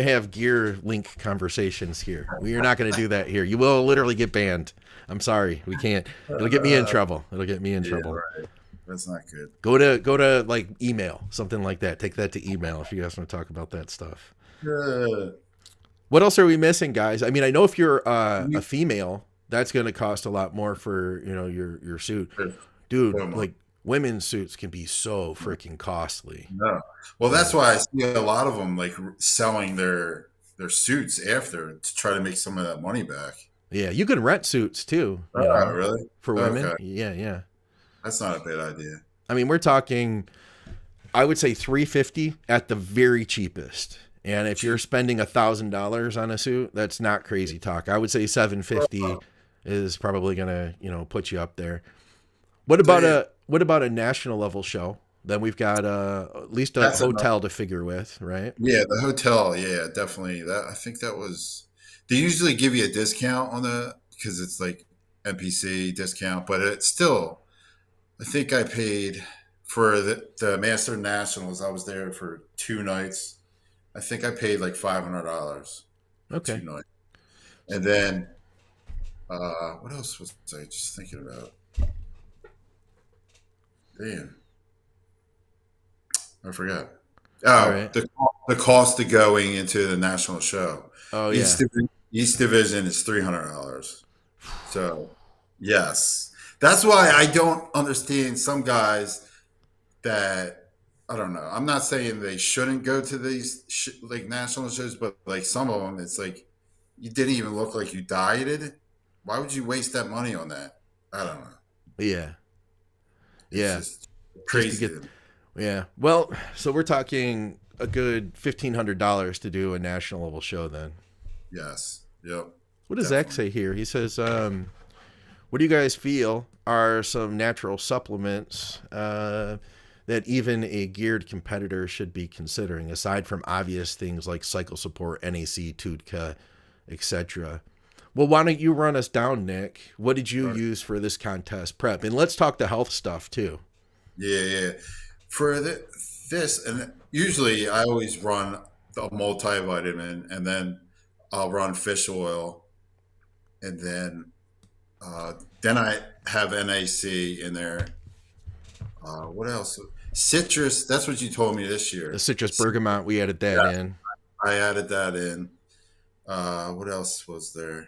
Speaker 1: have gear link conversations here. We are not gonna do that here. You will literally get banned. I'm sorry, we can't. It'll get me in trouble. It'll get me in
Speaker 2: Yeah,
Speaker 1: trouble.
Speaker 2: right. That's not good.
Speaker 1: Go to like email, something like that. Take that to email if you guys want to talk about that stuff.
Speaker 2: Uh,
Speaker 1: What else are we missing, guys? I mean, I know if you're a
Speaker 2: you-
Speaker 1: female, that's gonna cost a lot more for your suit,
Speaker 2: so
Speaker 1: dude.
Speaker 2: much.
Speaker 1: Like women's suits can be so freaking costly.
Speaker 2: No. Well,
Speaker 1: Yeah.
Speaker 2: that's why I see a lot of them like selling their suits after to try to make some of that money back.
Speaker 1: Yeah, you can rent suits too,
Speaker 2: Oh, really?
Speaker 1: for women.
Speaker 2: Okay.
Speaker 1: Yeah, yeah.
Speaker 2: That's not a bad idea.
Speaker 1: I mean, we're talking, I would say 350 at the very cheapest. And if you're
Speaker 2: Cheap.
Speaker 1: spending $1,000 on a suit, that's not crazy talk. I would say 750 is probably gonna, put you up there.
Speaker 2: So yeah,
Speaker 1: What about a national level show? Then we've got at least a
Speaker 2: that's enough.
Speaker 1: hotel to figure with, right?
Speaker 2: Yeah, the hotel. Yeah, definitely. That I think that was. They usually give you a discount on the because it's like NPC discount, but it's still. I think I paid for the Master Nationals. I was there for 2 nights. I think I paid like $500 for
Speaker 1: Okay.
Speaker 2: 2 nights, and then what else was I just thinking about? Damn, I forgot.
Speaker 1: All
Speaker 2: Oh,
Speaker 1: right.
Speaker 2: the cost of going into the national show.
Speaker 1: Oh
Speaker 2: Each
Speaker 1: yeah.
Speaker 2: divi- each division is $300. So yes, that's why I don't understand some guys that I don't know. I'm not saying they shouldn't go to these like national shows, but like some of them, it's like you didn't even look like you dieted. Why would you waste that money on that? I don't know.
Speaker 1: Yeah.
Speaker 2: It's
Speaker 1: Yeah.
Speaker 2: just
Speaker 1: Just to
Speaker 2: crazy.
Speaker 1: get Yeah. Well, so we're talking a good $1,500 to do a national level show then.
Speaker 2: Yes. Yep.
Speaker 1: What does Zach
Speaker 2: Definitely.
Speaker 1: say here? He says, what do you guys feel are some natural supplements that even a geared competitor should be considering, aside from obvious things like cycle support, NAC, TUDCA, etc.? Well, why don't you run us down, Nick? What did you
Speaker 2: Right.
Speaker 1: use for this contest prep? And let's talk the health stuff too.
Speaker 2: Yeah. Yeah. For this, and usually I always run a multivitamin, and then I'll run fish oil, and then I have NAC in there. What else? Citrus. That's what you told me this
Speaker 1: The
Speaker 2: year.
Speaker 1: citrus bergamot, we added that
Speaker 2: Yeah,
Speaker 1: in.
Speaker 2: I added that in. What else was there?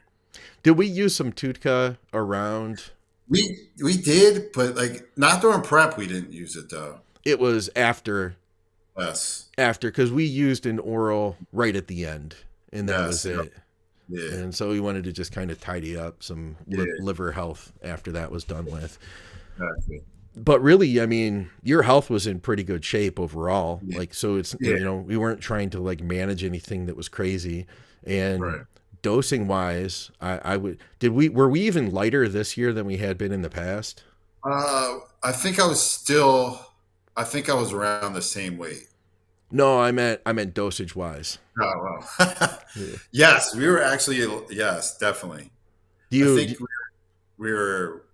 Speaker 1: Did we use some TUDCA around?
Speaker 2: We did, but like not during prep. We didn't use it though.
Speaker 1: It was
Speaker 2: Yes,
Speaker 1: because we used an oral right at the end, and that was
Speaker 2: yes, yep,
Speaker 1: it.
Speaker 2: yeah,
Speaker 1: And so we wanted to just kind of tidy up some
Speaker 2: yeah,
Speaker 1: liver health after that was done with.
Speaker 2: exactly.
Speaker 1: But really, I mean, your health was in pretty good shape overall.
Speaker 2: Yeah,
Speaker 1: Like, so it's,
Speaker 2: yeah,
Speaker 1: we weren't trying to like manage anything that was crazy. And
Speaker 2: right.
Speaker 1: dosing wise, were we even lighter this year than we had been in the past?
Speaker 2: I think I was still. I think I was around the same weight.
Speaker 1: No, I meant dosage wise.
Speaker 2: Oh well.
Speaker 1: Yeah.
Speaker 2: Yes, we were actually. Yes, definitely.
Speaker 1: Do
Speaker 2: I
Speaker 1: you
Speaker 2: think we were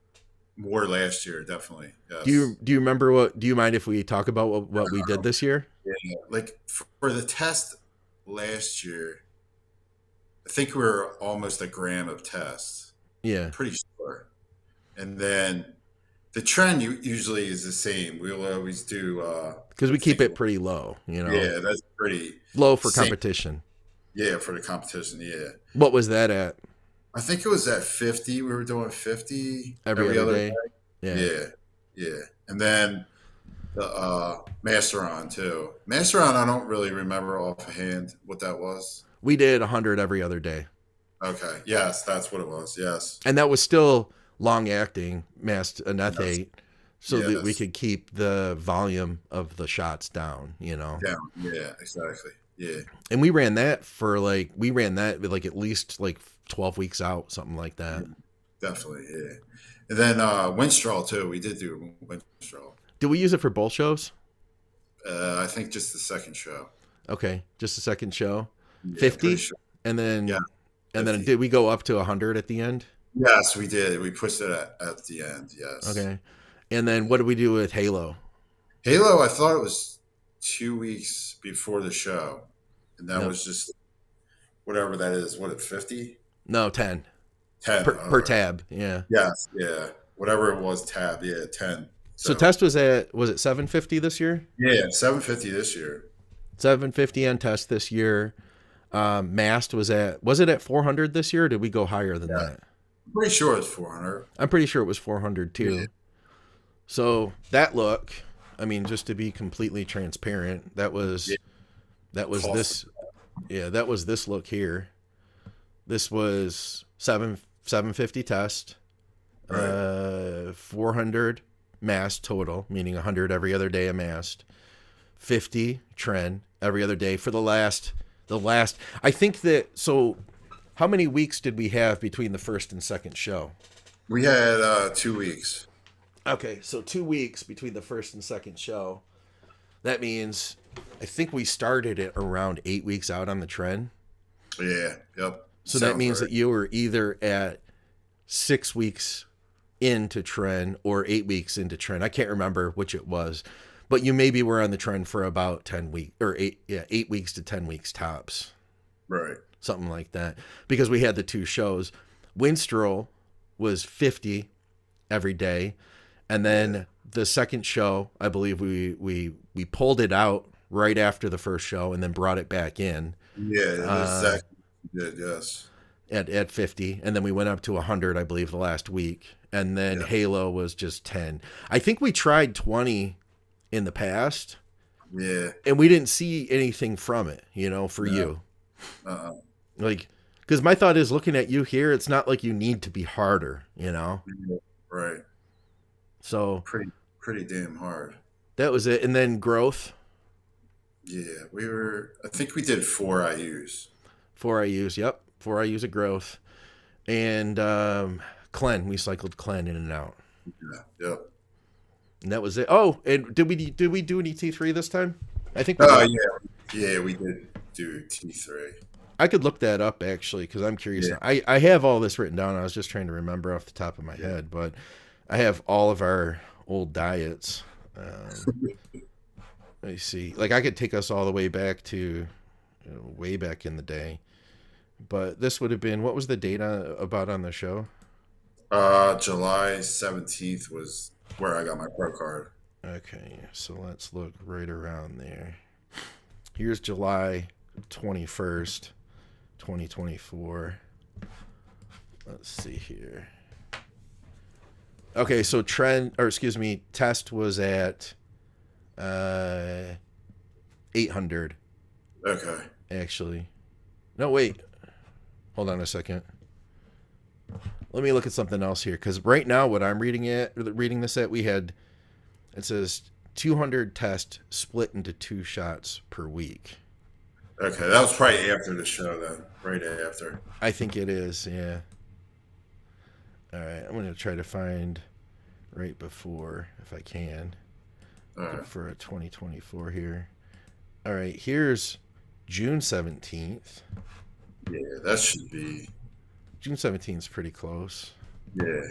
Speaker 2: more last year. Definitely.
Speaker 1: do you
Speaker 2: Yes.
Speaker 1: do you remember what? Do you mind if we talk about what we did this year?
Speaker 2: Yeah. Like for the test last year, I think we were almost a gram of test.
Speaker 1: Yeah,
Speaker 2: Pretty sure. And then the trend usually is the same. We'll always do.
Speaker 1: because
Speaker 2: I
Speaker 1: we keep
Speaker 2: think.
Speaker 1: it pretty low.
Speaker 2: Yeah, that's pretty
Speaker 1: Low for
Speaker 2: same.
Speaker 1: competition.
Speaker 2: Yeah, for the competition. Yeah.
Speaker 1: What was that at?
Speaker 2: I think it was at 50. We were doing 50
Speaker 1: Every
Speaker 2: every
Speaker 1: other
Speaker 2: other
Speaker 1: day.
Speaker 2: day.
Speaker 1: Yeah.
Speaker 2: Yeah. Yeah. And then the Masteron too. Masteron, I don't really remember offhand what that was.
Speaker 1: We did 100 every other day.
Speaker 2: Okay. Yes, that's what it was. Yes.
Speaker 1: And that was still long acting mast
Speaker 2: Yes.
Speaker 1: anethate so that we
Speaker 2: Yes.
Speaker 1: could keep the volume of the shots down.
Speaker 2: Down. Yeah, exactly. Yeah.
Speaker 1: And we ran that with like at least like 12 weeks out, something like that.
Speaker 2: Definitely. Yeah. And then Winstrol too. We did do Winstrol.
Speaker 1: Did we use it for both shows?
Speaker 2: I think just the second show.
Speaker 1: Okay, just a second show.
Speaker 2: Yeah, I'm pretty
Speaker 1: 50
Speaker 2: sure.
Speaker 1: and
Speaker 2: Yeah,
Speaker 1: then
Speaker 2: 50.
Speaker 1: did we go up to 100 at the end?
Speaker 2: Yes, we did. We pushed it at the end. Yes.
Speaker 1: Okay. And then what did we do with Halo?
Speaker 2: Halo, I thought it was 2 weeks before the show, and that
Speaker 1: No,
Speaker 2: was just whatever that is. What at 50?
Speaker 1: no, 10
Speaker 2: 10.
Speaker 1: per tab. Yeah.
Speaker 2: Yes, yeah. Whatever it was, tab. Yeah, 10.
Speaker 1: So
Speaker 2: So
Speaker 1: test was it 750 this year?
Speaker 2: yeah, 750 this year.
Speaker 1: 750 on test this year. Mast was it at 400 this year? Or did we go higher than
Speaker 2: Yeah,
Speaker 1: that?
Speaker 2: I'm pretty sure it's 400.
Speaker 1: I'm pretty sure it was 400
Speaker 2: Yeah,
Speaker 1: too. So that look, I mean, just to be completely transparent,
Speaker 2: yeah.
Speaker 1: that was
Speaker 2: Cost.
Speaker 1: this, yeah, that was this look here. This was 750 test,
Speaker 2: Right.
Speaker 1: 400 mast total, meaning 100 every other day a mast, 50 tren every other day for the last. I think that. So, how many weeks did we have between the first and second show?
Speaker 2: We had 2 weeks.
Speaker 1: Okay, so 2 weeks between the first and second show. That means I think we started it around 8 weeks out on the tren.
Speaker 2: Yeah. Yep.
Speaker 1: So that means that you were either at 6 weeks into tren or 8 weeks into tren. I can't remember which it was, but you maybe were on the tren for about 10 weeks or 8 weeks to 10 weeks tops.
Speaker 2: Right.
Speaker 1: Something like that. Because we had the 2 shows. Winstrol was 50 every day. And then the second show, I believe we pulled it out right after the first show and then brought it back in.
Speaker 2: Yeah, exactly. Yes.
Speaker 1: At 50, and then we went up to 100, I believe, the last week, and then Halo was just 10. I think we tried 20 in the past, and we didn't see anything from it, for you. Like, because my thought is, looking at you here, it's not like you need to be harder,
Speaker 2: Right.
Speaker 1: So
Speaker 2: pretty damn hard.
Speaker 1: That was it, and then growth.
Speaker 2: Yeah, I think we did 4 IUs.
Speaker 1: 4 IUs, yep. 4 IUs of growth. And Clen, we cycled Clen in and out.
Speaker 2: Yeah, yep.
Speaker 1: And that was it. Oh, and did we do any T3 this time? I think we did.
Speaker 2: Yeah, we did do T3.
Speaker 1: I could look that up, actually, because I'm curious.
Speaker 2: Yeah.
Speaker 1: I have all this written down. I was just trying to remember off the top of my head, but I have all of our old diets. Let me see. Like, I could take us all the way back to way back in the day. But this would have been, what was the date about on the show?
Speaker 2: July 17th was where I got my pro card.
Speaker 1: Okay, so let's look right around there. Here's July 21st, 2024. Let's see here. Okay, so test was at 800.
Speaker 2: Okay.
Speaker 1: Actually. No, wait. Hold on a second. Let me look at something else here, because right now what I'm reading this at, it says 200 test split into 2 shots per week.
Speaker 2: Okay, that was probably after the show then, right after.
Speaker 1: I think it is, yeah. All right, I'm going to try to find right before, if I can, for a 2024 here. All right, here's June 17th.
Speaker 2: Yeah, that should be.
Speaker 1: June 17th is pretty close.
Speaker 2: Yeah.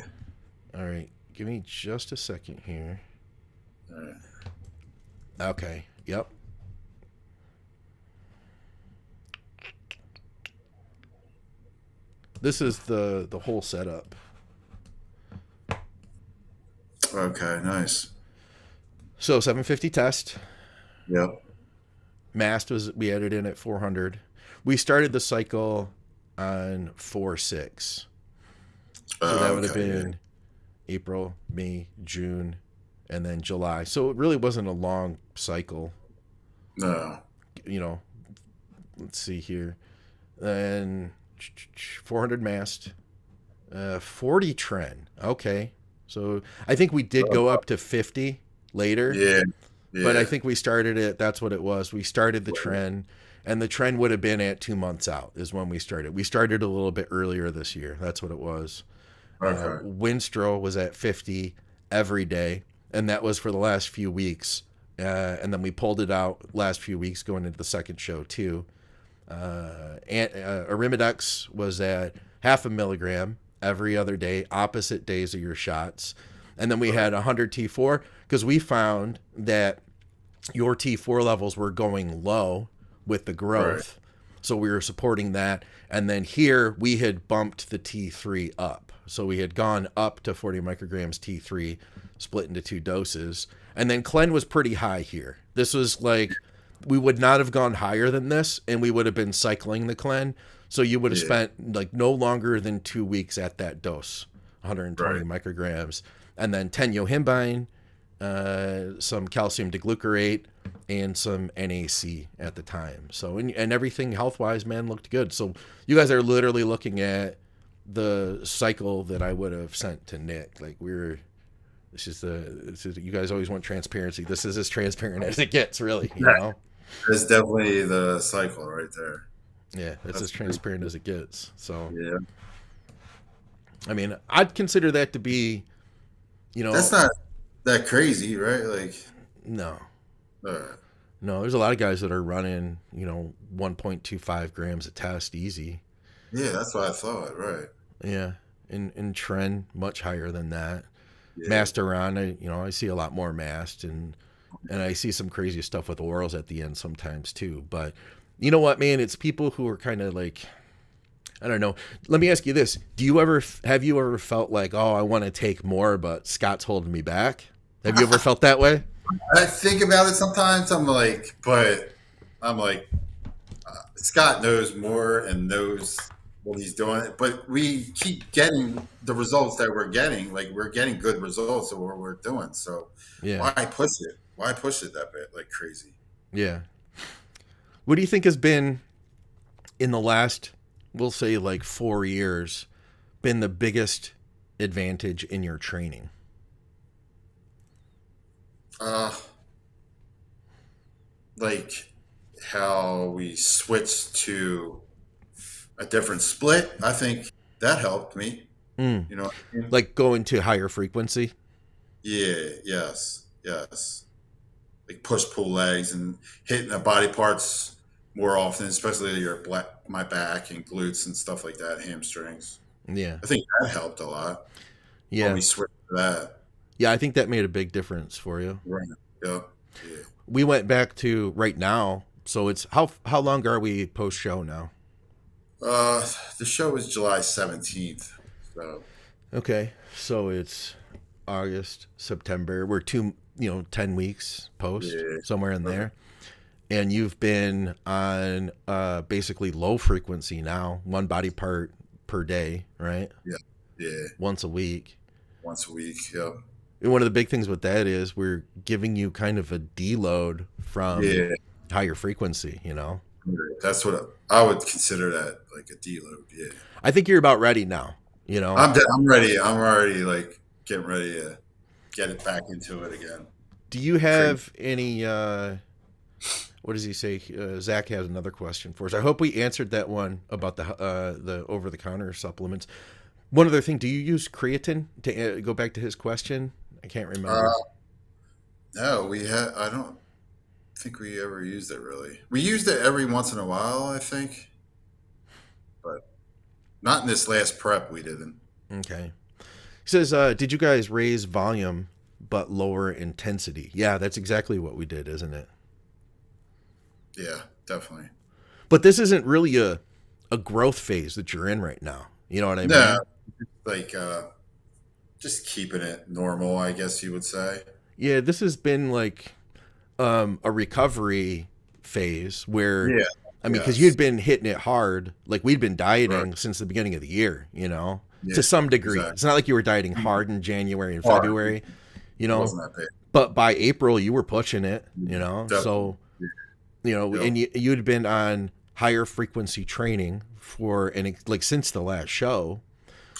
Speaker 1: All right, give me just a second here.
Speaker 2: All right.
Speaker 1: Okay, yep. This is the whole setup.
Speaker 2: Okay, nice.
Speaker 1: So 750 test.
Speaker 2: Yep.
Speaker 1: Mast we added in at 400. We started the cycle on 4/6. So that would have been April, May, June, and then July. So it really wasn't a long cycle.
Speaker 2: No.
Speaker 1: Let's see here. Then 400 mast, 40 tren. Okay. So I think we did go up to 50 later.
Speaker 2: Yeah.
Speaker 1: But I think we started it. That's what it was. We started the tren, and the tren would have been at 2 months out is when we started. We started a little bit earlier this year. That's what it was.
Speaker 2: Okay.
Speaker 1: Winstrol was at 50 every day, and that was for the last few weeks. And then we pulled it out last few weeks going into the second show too. Arimidex was at 0.5 milligram every other day, opposite days of your shots. And then we had 100 T4 because we found that your T4 levels were going low with the growth. Right. So we were supporting that. And then here we had bumped the T3 up. So we had gone up to 40 micrograms T3 split into 2 doses. And then Clen was pretty high here. This was like, we would not have gone higher than this, and we would have been cycling the Clen. So you would have spent like no longer than 2 weeks at that dose, 120 micrograms, and then 10 yohimbine, some calcium diglucarate, and some NAC at the time. So, and everything health-wise, man, looked good. So you guys are literally looking at the cycle that I would have sent to Nick. Like, we're You guys always want transparency. This is as transparent as it gets, really.
Speaker 2: That's definitely the cycle right there.
Speaker 1: Yeah, it's as transparent as it gets. So,
Speaker 2: Yeah,
Speaker 1: I mean, I'd consider that to be,
Speaker 2: that's not that crazy, right? Like,
Speaker 1: no,
Speaker 2: uh,
Speaker 1: no. There's a lot of guys that are running, 1.25 grams a test easy.
Speaker 2: yeah, that's what I thought, right?
Speaker 1: Yeah, and trend much higher than that.
Speaker 2: Yeah,
Speaker 1: Master on, I see a lot more mast, and I see some crazy stuff with orals at the end sometimes too. But you know what, man? It's people who are kind of like, I don't know. Let me ask you this: have you ever felt like, oh, I want to take more, but Scott's holding me back? Have you ever felt that way?
Speaker 2: I think about it sometimes. I'm like, Scott knows more and knows what he's doing, but we keep getting the results that we're getting. Like we're getting good results of what we're doing. So
Speaker 1: Yeah,
Speaker 2: why push it? Why push it that bit like crazy?
Speaker 1: yeah. What do you think has been in the last, we'll say, like 4 years, been the biggest advantage in your training?
Speaker 2: Uh, like how we switched to a different split. I think that helped me.
Speaker 1: Mm.
Speaker 2: You know what I mean?
Speaker 1: Like going to higher frequency?
Speaker 2: Yeah, yes. Like push pull legs and hitting the body parts more often, especially my back and glutes and stuff like that, hamstrings.
Speaker 1: Yeah.
Speaker 2: I think that helped a lot when
Speaker 1: Yeah.
Speaker 2: we switched to that.
Speaker 1: Yeah, I think that made a big difference for you.
Speaker 2: Right. Yeah. Yeah.
Speaker 1: We went back to right now, so it's how long are we post show now?
Speaker 2: Uh, the show is July 17th. So
Speaker 1: Okay, so it's August, September. We're 10 weeks post,
Speaker 2: yeah.
Speaker 1: somewhere in
Speaker 2: Okay.
Speaker 1: there. And you've been on basically low frequency now, one body part per day, right?
Speaker 2: Yeah. Yeah.
Speaker 1: Once a week.
Speaker 2: Once a week. Yep.
Speaker 1: And one of the big things with that is we're giving you kind of a deload from
Speaker 2: Yeah.
Speaker 1: higher frequency.
Speaker 2: That's what I would consider that like a deload. Yeah.
Speaker 1: I think you're about ready now.
Speaker 2: I'm ready. I'm already like getting ready to get it back into it again.
Speaker 1: Do you
Speaker 2: Crazy.
Speaker 1: have any what does he say? Zach has another question for us. I hope we answered that one about the over the counter supplements. One other thing, do you use creatine to go back to his question? I can't
Speaker 2: Uh,
Speaker 1: remember.
Speaker 2: no, we had. I don't think we ever used it really. We used it every once in a while, I think, but not in this last prep. We didn't.
Speaker 1: Okay. He says, did you guys raise volume but lower intensity? Yeah, that's exactly what we did, isn't it?
Speaker 2: Yeah, definitely.
Speaker 1: But this isn't really a growth phase that you're in right now. You know what I
Speaker 2: No,
Speaker 1: mean?
Speaker 2: like just keeping it normal, I guess you would say.
Speaker 1: Yeah, this has been like a recovery phase where,
Speaker 2: Yeah.
Speaker 1: I mean, because
Speaker 2: Yes.
Speaker 1: you'd been hitting it hard, like we'd been
Speaker 2: Right.
Speaker 1: dieting since the beginning of the year,
Speaker 2: Yeah.
Speaker 1: to some degree.
Speaker 2: Exactly.
Speaker 1: It's not like you were dieting hard in January and
Speaker 2: Hard.
Speaker 1: February, you
Speaker 2: It
Speaker 1: know,
Speaker 2: wasn't that bad.
Speaker 1: but by April you were pushing it.
Speaker 2: Definitely.
Speaker 1: So,
Speaker 2: Yep.
Speaker 1: and you'd been on higher frequency training like since the last show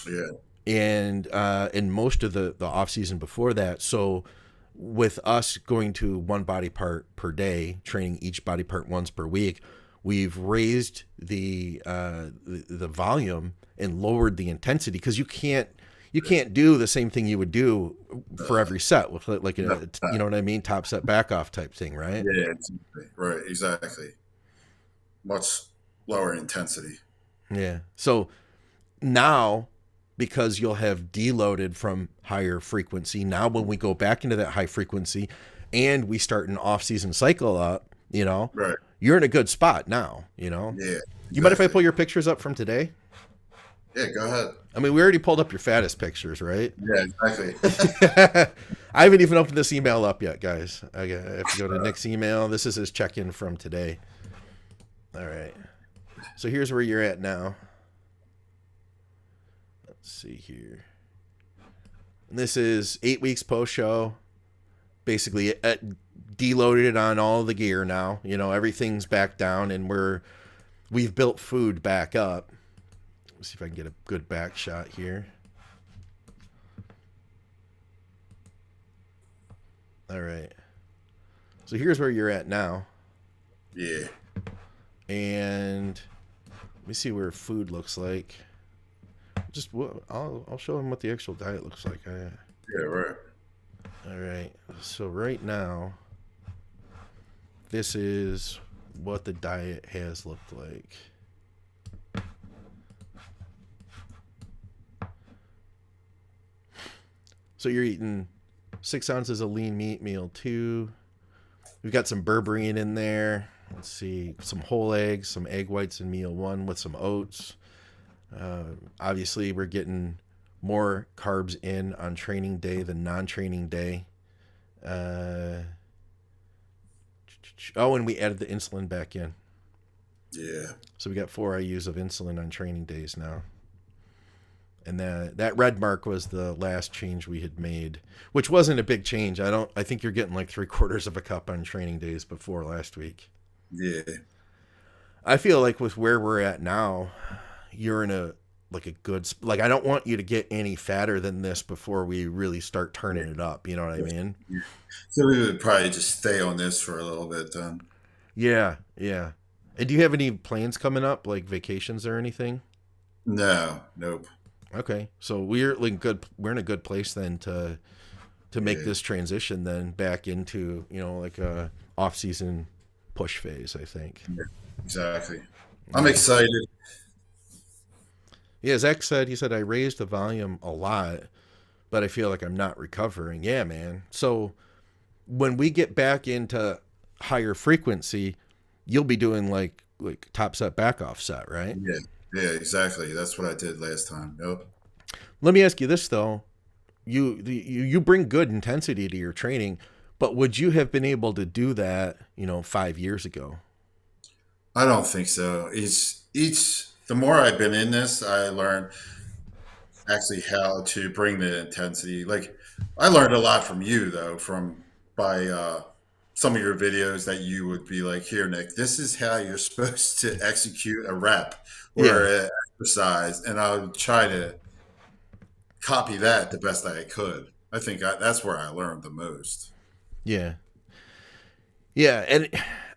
Speaker 2: Yeah.
Speaker 1: and most of the off season before that. So with us going to one body part per day, training each body part once per week, we've raised the volume and lowered the intensity because you can't do the same thing you would do for every set with like
Speaker 2: No.
Speaker 1: you know what I mean, top set back off type thing, right?
Speaker 2: Yeah. Right. Exactly. Much lower intensity.
Speaker 1: Yeah. So now, because you'll have deloaded from higher frequency, now when we go back into that high frequency and we start an off-season cycle up,
Speaker 2: Right.
Speaker 1: you're in a good spot now.
Speaker 2: Yeah.
Speaker 1: You mind if I
Speaker 2: Exactly.
Speaker 1: pull your pictures up from today?
Speaker 2: Yeah. Go ahead.
Speaker 1: I mean, we already pulled up your fattest pictures, right?
Speaker 2: Yeah. Exactly.
Speaker 1: I haven't even opened this email up yet, guys. I have to go to Nick's email. This is his check-in from today. All right. So here's where you're at now. Let's see here. And this is 8 weeks post show. Basically, deloaded on all the gear now. Everything's back down, and we've built food back up. Let's see if I can get a good back shot here. All right. So here's where you're at now.
Speaker 2: Yeah.
Speaker 1: And let me see where food looks like. I'll show them what the actual diet looks like.
Speaker 2: Yeah, right.
Speaker 1: All right. So right now, this is what the diet has looked like. So you're eating 6 ounces of lean meat, meal 2. We've got some berberine in there. Let's see, some whole eggs, some egg whites in meal 1 with some oats. Obviously, we're getting more carbs in on training day than non-training day. And we added the insulin back in.
Speaker 2: Yeah.
Speaker 1: So we got 4 IUs of insulin on training days now. And that red mark was the last change we had made, which wasn't a big change. I think you're getting like 3/4 of a cup on training days before last week.
Speaker 2: Yeah.
Speaker 1: I feel like with where we're at now, you're in a good, like, I don't want you to get any fatter than this before we really start turning it up. You know what I mean?
Speaker 2: Yeah. So we would probably just stay on this for a little bit then.
Speaker 1: Yeah. Yeah. And do you have any plans coming up, like vacations or anything?
Speaker 2: No, nope.
Speaker 1: Okay. So we're in a good place then to make
Speaker 2: Yeah.
Speaker 1: this transition then back into, like a off-season push phase, I think.
Speaker 2: Yeah, exactly. I'm excited.
Speaker 1: Yeah, Zach said, I raised the volume a lot, but I feel like I'm not recovering. Yeah, man. So when we get back into higher frequency, you'll be doing like top set, back off set, right?
Speaker 2: Yeah. Yeah, exactly. That's what I did last time. Yep.
Speaker 1: Let me ask you this though. You bring good intensity to your training, but would you have been able to do that, 5 years ago?
Speaker 2: I don't think so. The more I've been in this, I learned actually how to bring the intensity. Like I learned a lot from you though, by some of your videos that you would be like, here, Nick, this is how you're supposed to execute a rep or an exercise. And I would try to copy that the best I could. I think that's where I learned the most.
Speaker 1: Yeah. Yeah. And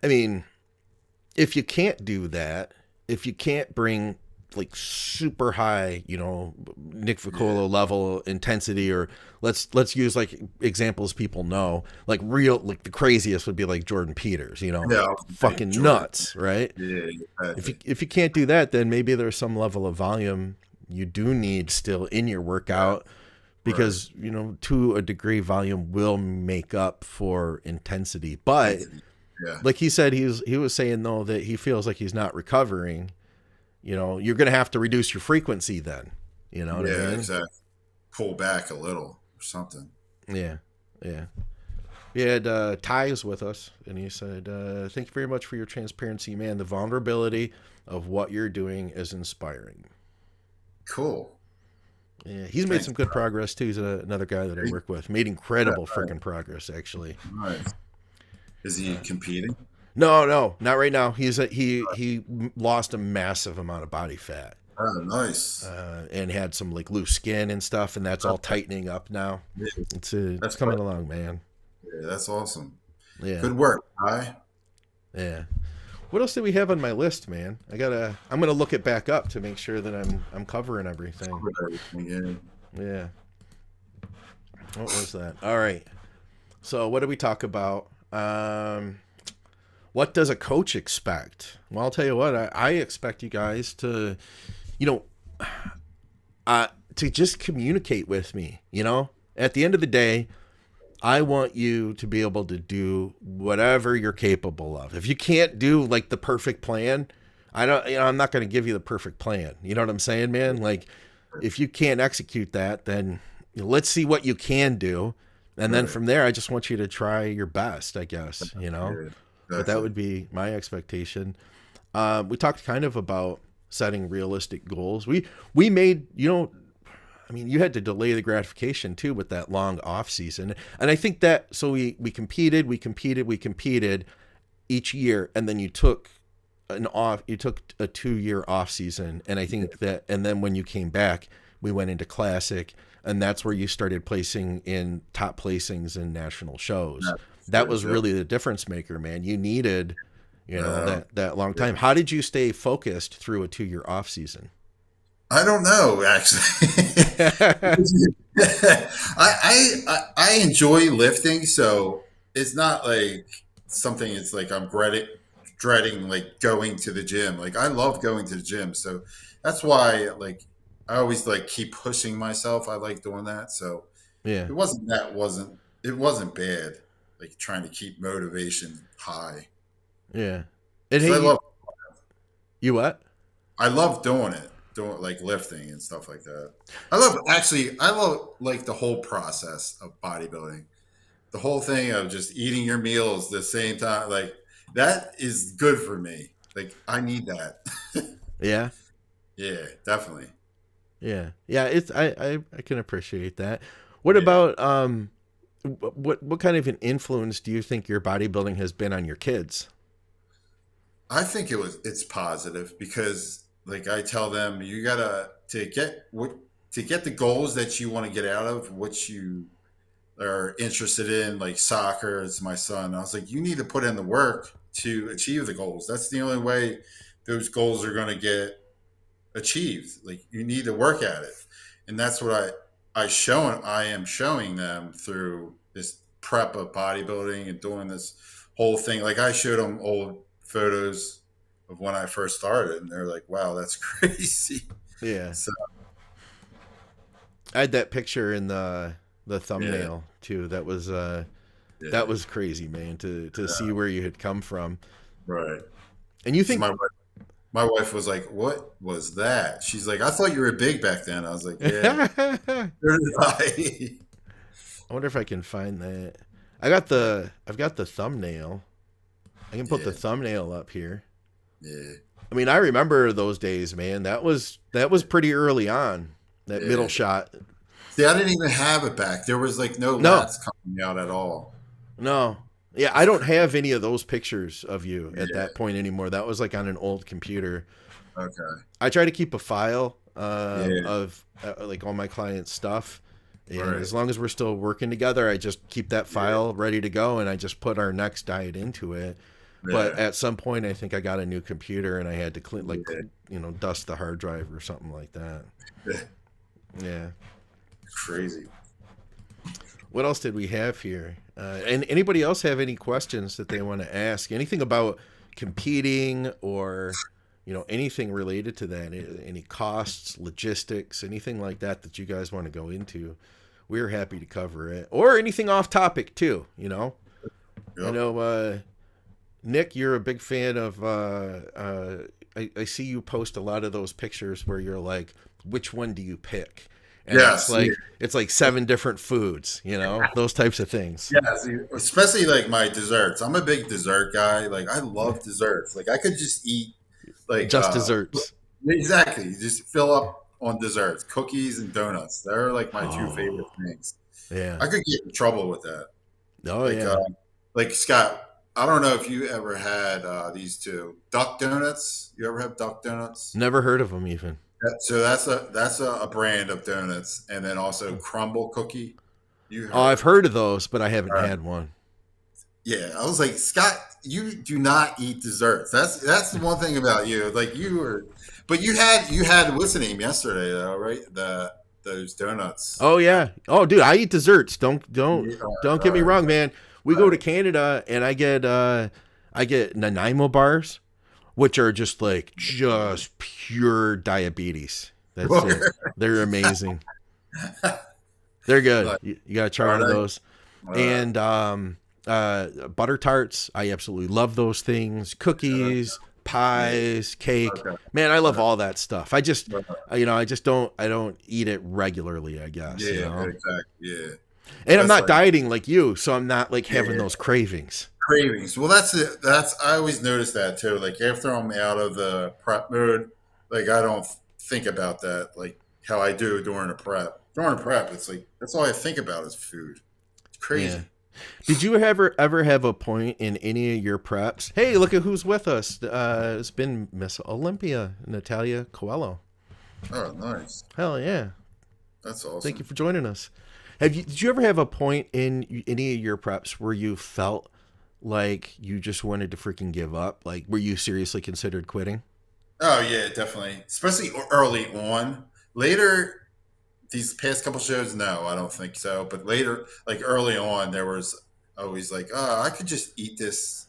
Speaker 1: I mean, if you can't do that, if you can't bring like super high, Nick Vuocolo level intensity, or let's use like examples people know, like the craziest would be like Jordan Peters, fucking Jordan. Nuts, right?
Speaker 2: Yeah. Exactly.
Speaker 1: If you can't do that, then maybe there's some level of volume you do need still in your workout, because to a degree going will make up for intensity. But like he said, he was saying though that he feels like he's not recovering. You're going to have to reduce your frequency then. You know what I mean?
Speaker 2: Exactly. Pull back a little or something.
Speaker 1: Yeah. Yeah. We had Ty's with us, and he said, thank you very much for your transparency, man. The vulnerability of what you're doing is inspiring.
Speaker 2: Cool.
Speaker 1: Yeah, he's made some good progress too. He's another guy that I work with. Made incredible freaking progress, actually.
Speaker 2: Nice. Is he competing?
Speaker 1: No, not right now. He lost a massive amount of body fat.
Speaker 2: Oh, nice.
Speaker 1: And had some like loose skin and stuff, and that's all tightening up now.
Speaker 2: Yeah.
Speaker 1: It's coming along, man.
Speaker 2: Yeah, that's awesome.
Speaker 1: Yeah.
Speaker 2: Good work, Ty.
Speaker 1: Yeah. What else did we have on my list, man? I'm gonna look it back up to make sure that I'm covering everything. Yeah. What was that? All right. So what did we talk about? What does a coach expect? Well, I'll tell you what. I expect you guys to, to just communicate with me. At the end of the day, I want you to be able to do whatever you're capable of. If you can't do like the perfect plan, I'm not going to give you the perfect plan. You know what I'm saying, man? Like if you can't execute that, then let's see what you can do. And then from there, I just want you to try your best, I guess, but that would be my expectation. We talked kind of about setting realistic goals. We made, you had to delay the gratification too with that long off season. And I think that, so we competed each year. And then you took a 2-year off season. And I think that, and then when you came back, we went into classic. and that's where you started placing in top placings in national shows.
Speaker 2: Yeah,
Speaker 1: That
Speaker 2: sure,
Speaker 1: was
Speaker 2: sure.
Speaker 1: really the difference maker, man. You needed,
Speaker 2: Uh,
Speaker 1: that long
Speaker 2: yeah.
Speaker 1: time. How did you stay focused through a 2 year off season?
Speaker 2: I don't know, actually. I enjoy lifting, so it's not like something. It's like I'm dreading like going to the gym. Like I love going to the gym, so that's why like I always like keep pushing myself. I like doing that. So
Speaker 1: Yeah,
Speaker 2: it wasn't bad. Like trying to keep motivation high
Speaker 1: yeah. And hey,
Speaker 2: because
Speaker 1: you what?
Speaker 2: I love doing it, doing like lifting and stuff like that. I love like the whole process of bodybuilding. The whole thing of just eating your meals the same time, like that is good for me. Like I need that.
Speaker 1: Yeah,
Speaker 2: Yeah, definitely.
Speaker 1: yeah, yeah. It's I can appreciate that. What
Speaker 2: Yeah.
Speaker 1: about what kind of an influence do you think your bodybuilding has been on your kids?
Speaker 2: I think it's positive because like I tell them you gotta to get the goals that you want to get out of what you are interested in, like soccer. It's my son. I was like, you need to put in the work to achieve the goals. That's the only way those goals are going to get achieved. Like you need to work at it, and that's what I am showing them through this prep of bodybuilding and doing this whole thing. Like I showed them old photos of when I first started, and they're like, "Wow, that's crazy."
Speaker 1: Yeah,
Speaker 2: So
Speaker 1: I had that picture in the
Speaker 2: yeah,
Speaker 1: thumbnail too. That
Speaker 2: yeah,
Speaker 1: was crazy, man. To see where you had come from,
Speaker 2: right.
Speaker 1: and you
Speaker 2: So
Speaker 1: think
Speaker 2: my wife was like, "What was that?" She's like, "I thought you were big back then." I was like, "Yeah."
Speaker 1: I
Speaker 2: So did I.
Speaker 1: wonder if I can find that. I've got the thumbnail. I can put the
Speaker 2: Yeah,
Speaker 1: thumbnail up here.
Speaker 2: yeah,
Speaker 1: I mean, I remember those days, man. That was pretty early on. That middle
Speaker 2: yeah.
Speaker 1: shot.
Speaker 2: See, I didn't even have it back. There was like no
Speaker 1: No,
Speaker 2: lats coming out at all.
Speaker 1: no. Yeah, I
Speaker 2: It's
Speaker 1: don't
Speaker 2: crazy.
Speaker 1: have any of those pictures of you at
Speaker 2: Yeah.
Speaker 1: that point anymore. That was like on an old computer.
Speaker 2: Okay.
Speaker 1: I try to keep a file
Speaker 2: Yeah.
Speaker 1: of like all my clients' stuff. And
Speaker 2: Right.
Speaker 1: as long as we're still working together, I just keep that
Speaker 2: Yeah.
Speaker 1: file ready to go and I just put our next diet into it. But
Speaker 2: Yeah.
Speaker 1: at some point, I think I got a new computer and I had to clean, like,
Speaker 2: Yeah.
Speaker 1: dust the hard drive or something like that.
Speaker 2: Yeah.
Speaker 1: Yeah.
Speaker 2: Crazy.
Speaker 1: What else did we have here? And anybody else have any questions that they want to ask? Anything about competing or, anything related to that? Any costs, logistics, anything like that you guys want to go into? We're happy to cover it. Or anything off topic too. I
Speaker 2: Yep.
Speaker 1: know, Nick, you're a big fan of. I see you post a lot of those pictures where you're like, which one do you pick? And
Speaker 2: Yes. Yeah.
Speaker 1: it's like 7 different foods, those types of things.
Speaker 2: Yes. Especially like my desserts. I'm a big dessert guy. Like I love desserts. Like I could just eat like
Speaker 1: Just desserts.
Speaker 2: exactly. Just fill up on desserts, cookies and donuts. They're like my two favorite
Speaker 1: Oh,
Speaker 2: things.
Speaker 1: yeah.
Speaker 2: I could get in trouble with that.
Speaker 1: Oh,
Speaker 2: Like
Speaker 1: yeah.
Speaker 2: like Scott, I don't know if you ever had these two duck donuts. You ever have duck donuts?
Speaker 1: Never heard of them even.
Speaker 2: So that's a brand of donuts, and then also crumble cookie. You
Speaker 1: Oh, I've
Speaker 2: heard?
Speaker 1: heard of those, but I haven't
Speaker 2: All right.
Speaker 1: had one.
Speaker 2: Yeah, I was like, Scott, you do not eat desserts. That's the one thing about you. Like you were, but you had what's the name yesterday though, right? Those donuts.
Speaker 1: Oh, yeah. Oh, dude, I eat desserts.
Speaker 2: Yeah,
Speaker 1: Don't get me
Speaker 2: all
Speaker 1: wrong, man. We go to
Speaker 2: right,
Speaker 1: Canada and I get Nanaimo bars, which are just pure diabetes. That's
Speaker 2: right.
Speaker 1: it. They're amazing. They're good.
Speaker 2: Like,
Speaker 1: You gotta try
Speaker 2: are
Speaker 1: one of
Speaker 2: they?
Speaker 1: those. And butter tarts, I absolutely love those things. Cookies,
Speaker 2: Yeah.
Speaker 1: pies, cake.
Speaker 2: Okay.
Speaker 1: Man, I love
Speaker 2: Uh,
Speaker 1: all that stuff.
Speaker 2: uh,
Speaker 1: I just don't eat it regularly, I guess.
Speaker 2: yeah, exactly. Yeah.
Speaker 1: And I'm
Speaker 2: That's
Speaker 1: not
Speaker 2: like
Speaker 1: dieting like you, so I'm not like having
Speaker 2: yeah,
Speaker 1: those cravings.
Speaker 2: cravings. Well, that's it. That's I always notice that too. Like after I'm out of the prep mode, like I don't think about that like how I do during a prep. During a prep, it's like that's all I think about is food. It's
Speaker 1: Yeah.
Speaker 2: crazy.
Speaker 1: Did you ever have a point in any of your preps? Hey, look at who's with us. It's been Miss Olympia, Natalia Coelho.
Speaker 2: Oh, nice.
Speaker 1: Hell yeah.
Speaker 2: That's
Speaker 1: Thank you
Speaker 2: awesome.
Speaker 1: for joining us. Did you ever have a point in any of your preps where you felt like you just wanted to freaking give up? Like, were you seriously considered quitting?
Speaker 2: Oh yeah, definitely. Especially early on. Later, these past couple shows, no, I don't think so. But later, like early on, there was always like, oh, I could just eat this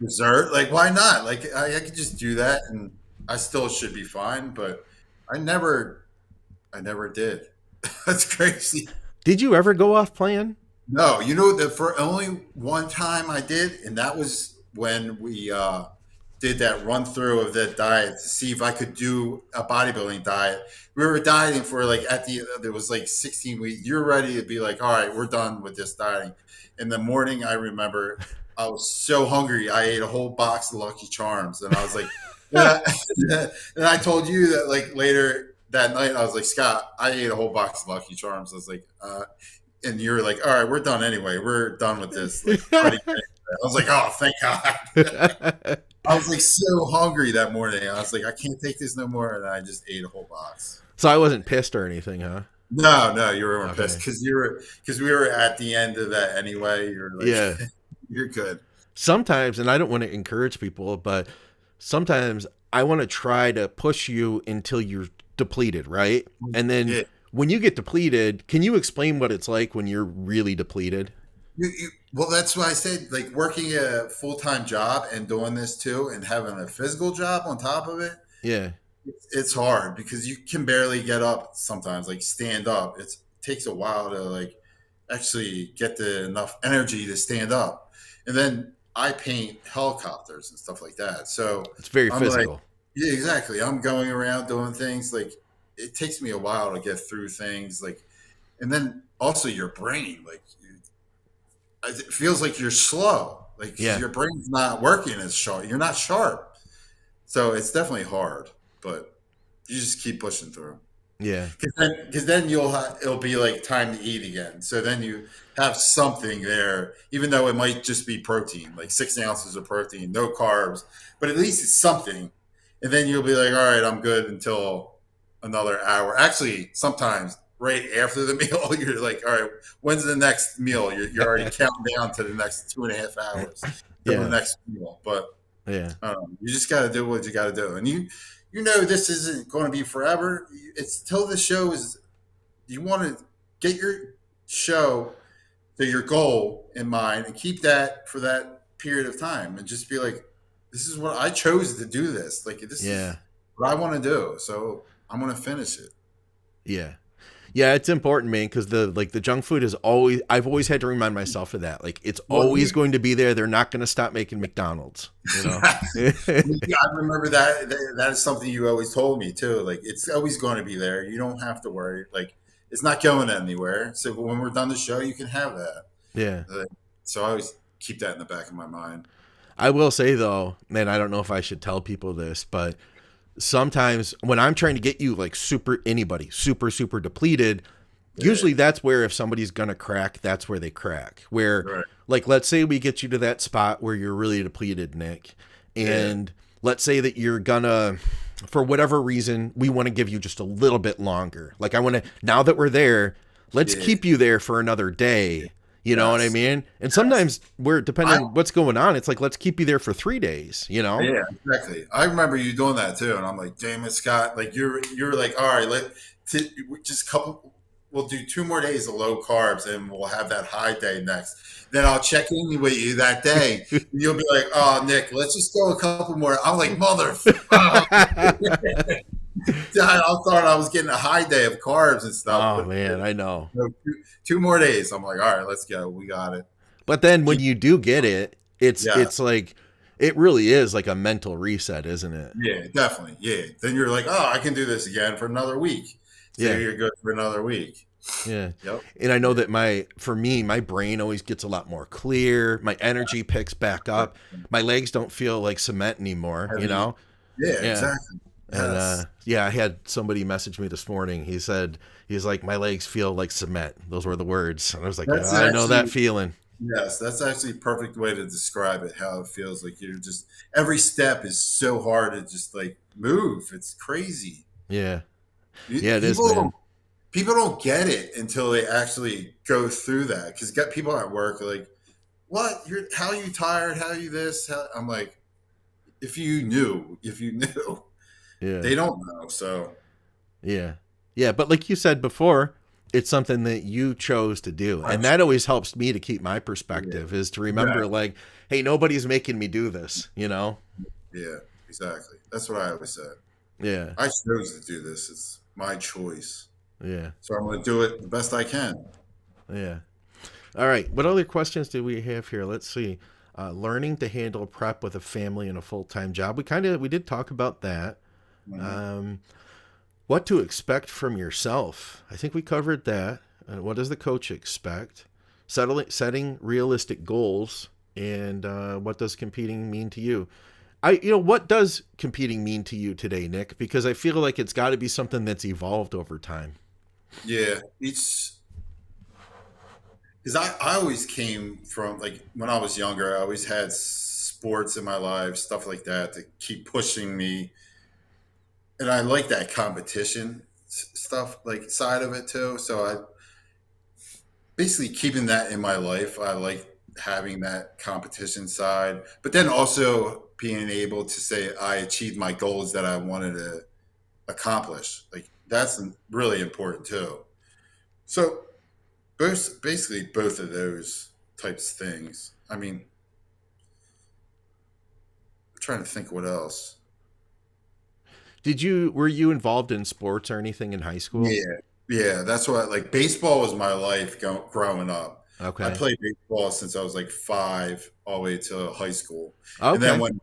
Speaker 2: dessert. Like, why not? Like, I could just do that, and I still should be fine. But I never, I never did. That's crazy.
Speaker 1: Did you ever go off plan?
Speaker 2: No, you know that for only one time I did, and that was when we did that run through of that diet to see if I could do a bodybuilding diet. We were dieting for like at the there was like 16 weeks. You're ready to be like, all right, we're done with this dieting. In the morning, I remember I was so hungry. I ate a whole box of Lucky Charms, and I was like, and I told you that like later that night, I was like, Scott, I ate a whole box of Lucky Charms. I was like, and you're like, all right, we're done anyway. We're done with this. Like, already. I was like, oh, thank God. I was like so hungry that morning. I was like, I can't take this no more, and I just ate a whole box.
Speaker 1: So I wasn't pissed or anything, huh?
Speaker 2: No, no, you weren't pissed
Speaker 1: Okay.
Speaker 2: because we were at the end of that anyway. You're like,
Speaker 1: Yeah.
Speaker 2: you're good.
Speaker 1: Sometimes, and I don't want to encourage people, but sometimes I want to try to push you until you're depleted, right? And then
Speaker 2: Yeah,
Speaker 1: when you get depleted, can you explain what it's like when you're really depleted?
Speaker 2: well, that's why I said like working a full time job and doing this too, and having a physical job on top of it.
Speaker 1: Yeah.
Speaker 2: It's hard because you can barely get up sometimes, like stand up. It takes a while to like actually get the enough energy to stand up. And then I paint helicopters and stuff like that. So
Speaker 1: It's very
Speaker 2: I'm like,
Speaker 1: physical.
Speaker 2: yeah, exactly. I'm going around doing things like it takes me a while to get through things like, and then also your brain, like it feels like you're slow, like 'cause
Speaker 1: Yeah.
Speaker 2: your brain's not working as sharp. You're not sharp. So it's definitely hard, but you just keep pushing through.
Speaker 1: Yeah.
Speaker 2: Because then it'll be like time to eat again. So then you have something there, even though it might just be protein, like 6 ounces of protein, no carbs, but at least it's something. And then you'll be like, all right, I'm good until another hour. Actually, sometimes right after the meal, you're like, all right, when's the next meal? You're already counting down to the next 2.5 hours till the
Speaker 1: Yeah.
Speaker 2: next meal. But
Speaker 1: Yeah.
Speaker 2: you just got to do what you got to do, and you know this isn't going to be forever. It's till the show is. You want to get your show to your goal in mind and keep that for that period of time, and just be like, "This is what I chose to do. This like this is
Speaker 1: Yeah.
Speaker 2: what I want to do. So I'm going to finish it."
Speaker 1: Yeah. Yeah, it's important, man, because the junk food is always I've always had to remind myself of that. Like it's
Speaker 2: Well,
Speaker 1: always going to be there. They're not going to stop making McDonald's, you know?
Speaker 2: yeah, I remember that is something you always told me too. Like it's always going to be there. You don't have to worry. Like it's not going anywhere. So when we're done the show, you can have that.
Speaker 1: Yeah.
Speaker 2: Uh, So I always keep that in the back of my mind.
Speaker 1: I will say though, man, I don't know if I should tell people this, but sometimes when I'm trying to get you like super depleted,
Speaker 2: Yeah,
Speaker 1: usually that's where if somebody's gonna crack, that's where they crack. Where
Speaker 2: right.
Speaker 1: like let's say we get you to that spot where you're really depleted, Nick,
Speaker 2: Yeah,
Speaker 1: and let's say that you're gonna for whatever reason, we want to give you just a little bit longer. Like I want to now that we're there, let's
Speaker 2: yeah,
Speaker 1: keep you there for another day. You know what I
Speaker 2: yes,
Speaker 1: mean? And
Speaker 2: yes.
Speaker 1: sometimes we're depending
Speaker 2: I
Speaker 1: on what's going on, it's like let's keep you there for 3 days, you know?
Speaker 2: Yeah, exactly. I remember you doing that too, and I'm like, damn it, Scott. Like you're like, all right, just couple. We'll do 2 more days of low carbs, and we'll have that high day next. Then I'll check in with you that day. And you'll be like, oh, Nick, let's just go a couple more. I'm like, mother. I thought I was getting a high day of carbs and stuff,
Speaker 1: Oh
Speaker 2: but
Speaker 1: man, I know.
Speaker 2: no, 2 more days. I'm like, all right, let's go. We got it.
Speaker 1: But then when
Speaker 2: Keep,
Speaker 1: you do get it,
Speaker 2: yeah,
Speaker 1: it's like it really is like a mental reset, isn't it?
Speaker 2: yeah, definitely. Yeah. Then you're like, oh, I can do this again for another week. So
Speaker 1: Yeah.
Speaker 2: you're good for another week.
Speaker 1: Yeah.
Speaker 2: Yep.
Speaker 1: And I know
Speaker 2: Yeah.
Speaker 1: that for me, my brain always gets a lot more clear. My energy picks back up. My legs don't feel like cement anymore, you
Speaker 2: Heavy.
Speaker 1: know?
Speaker 2: Yeah,
Speaker 1: Yeah.
Speaker 2: exactly.
Speaker 1: And
Speaker 2: Yes.
Speaker 1: yeah, I had somebody message me this morning. He's like, my legs feel like cement. Those were the words. And I was like, yeah,
Speaker 2: That's
Speaker 1: I know that
Speaker 2: actually,
Speaker 1: feeling.
Speaker 2: yes, that's actually a perfect way to describe it, how it feels like you're just, every step is so hard to just like move. It's crazy.
Speaker 1: Yeah. Yeah, it is,
Speaker 2: People
Speaker 1: man.
Speaker 2: people don't get it until they actually go through that. Because get people at work are like, "What? You're how are you tired? How are you this?" I'm like, if you knew,
Speaker 1: Yeah.
Speaker 2: they don't know. So
Speaker 1: Yeah. Yeah. But like you said before, it's something that you chose to do.
Speaker 2: I,
Speaker 1: And that always helps me to keep my
Speaker 2: yeah,
Speaker 1: perspective is to remember,
Speaker 2: exactly.
Speaker 1: like, hey, nobody's making me do this, you know?
Speaker 2: Yeah, exactly. That's what I always said.
Speaker 1: Yeah.
Speaker 2: I chose to do this. It's my choice.
Speaker 1: Yeah.
Speaker 2: So I'm going to do it the best I can.
Speaker 1: Yeah. All right. What other questions do we have here? Let's see. Learning to handle prep with a family and a full time job. We did talk about that.
Speaker 2: Mhm.
Speaker 1: Um, what to expect from yourself. I think we covered that. What does the coach expect? Setting realistic goals, and what does competing mean to you? What does competing mean to you today, Nick? Because I feel like it's got to be something that's evolved over time.
Speaker 2: Yeah, it's because I always came from like when I was younger, I always had sports in my life, stuff like that to keep pushing me. And I like that competition stuff, like side of it too. So I basically keeping that in my life. I like having that competition side, but then also being able to say I achieved my goals that I wanted to accomplish. Like that's really important too. So basically both of those types of things. I mean, I'm trying to think what else.
Speaker 1: Were you involved in sports or anything in high school?
Speaker 2: Yeah, yeah, that's what like baseball was my life growing up. I
Speaker 1: Okay.
Speaker 2: played baseball since I was like 5 all the way to high school. And then
Speaker 1: Okay.
Speaker 2: when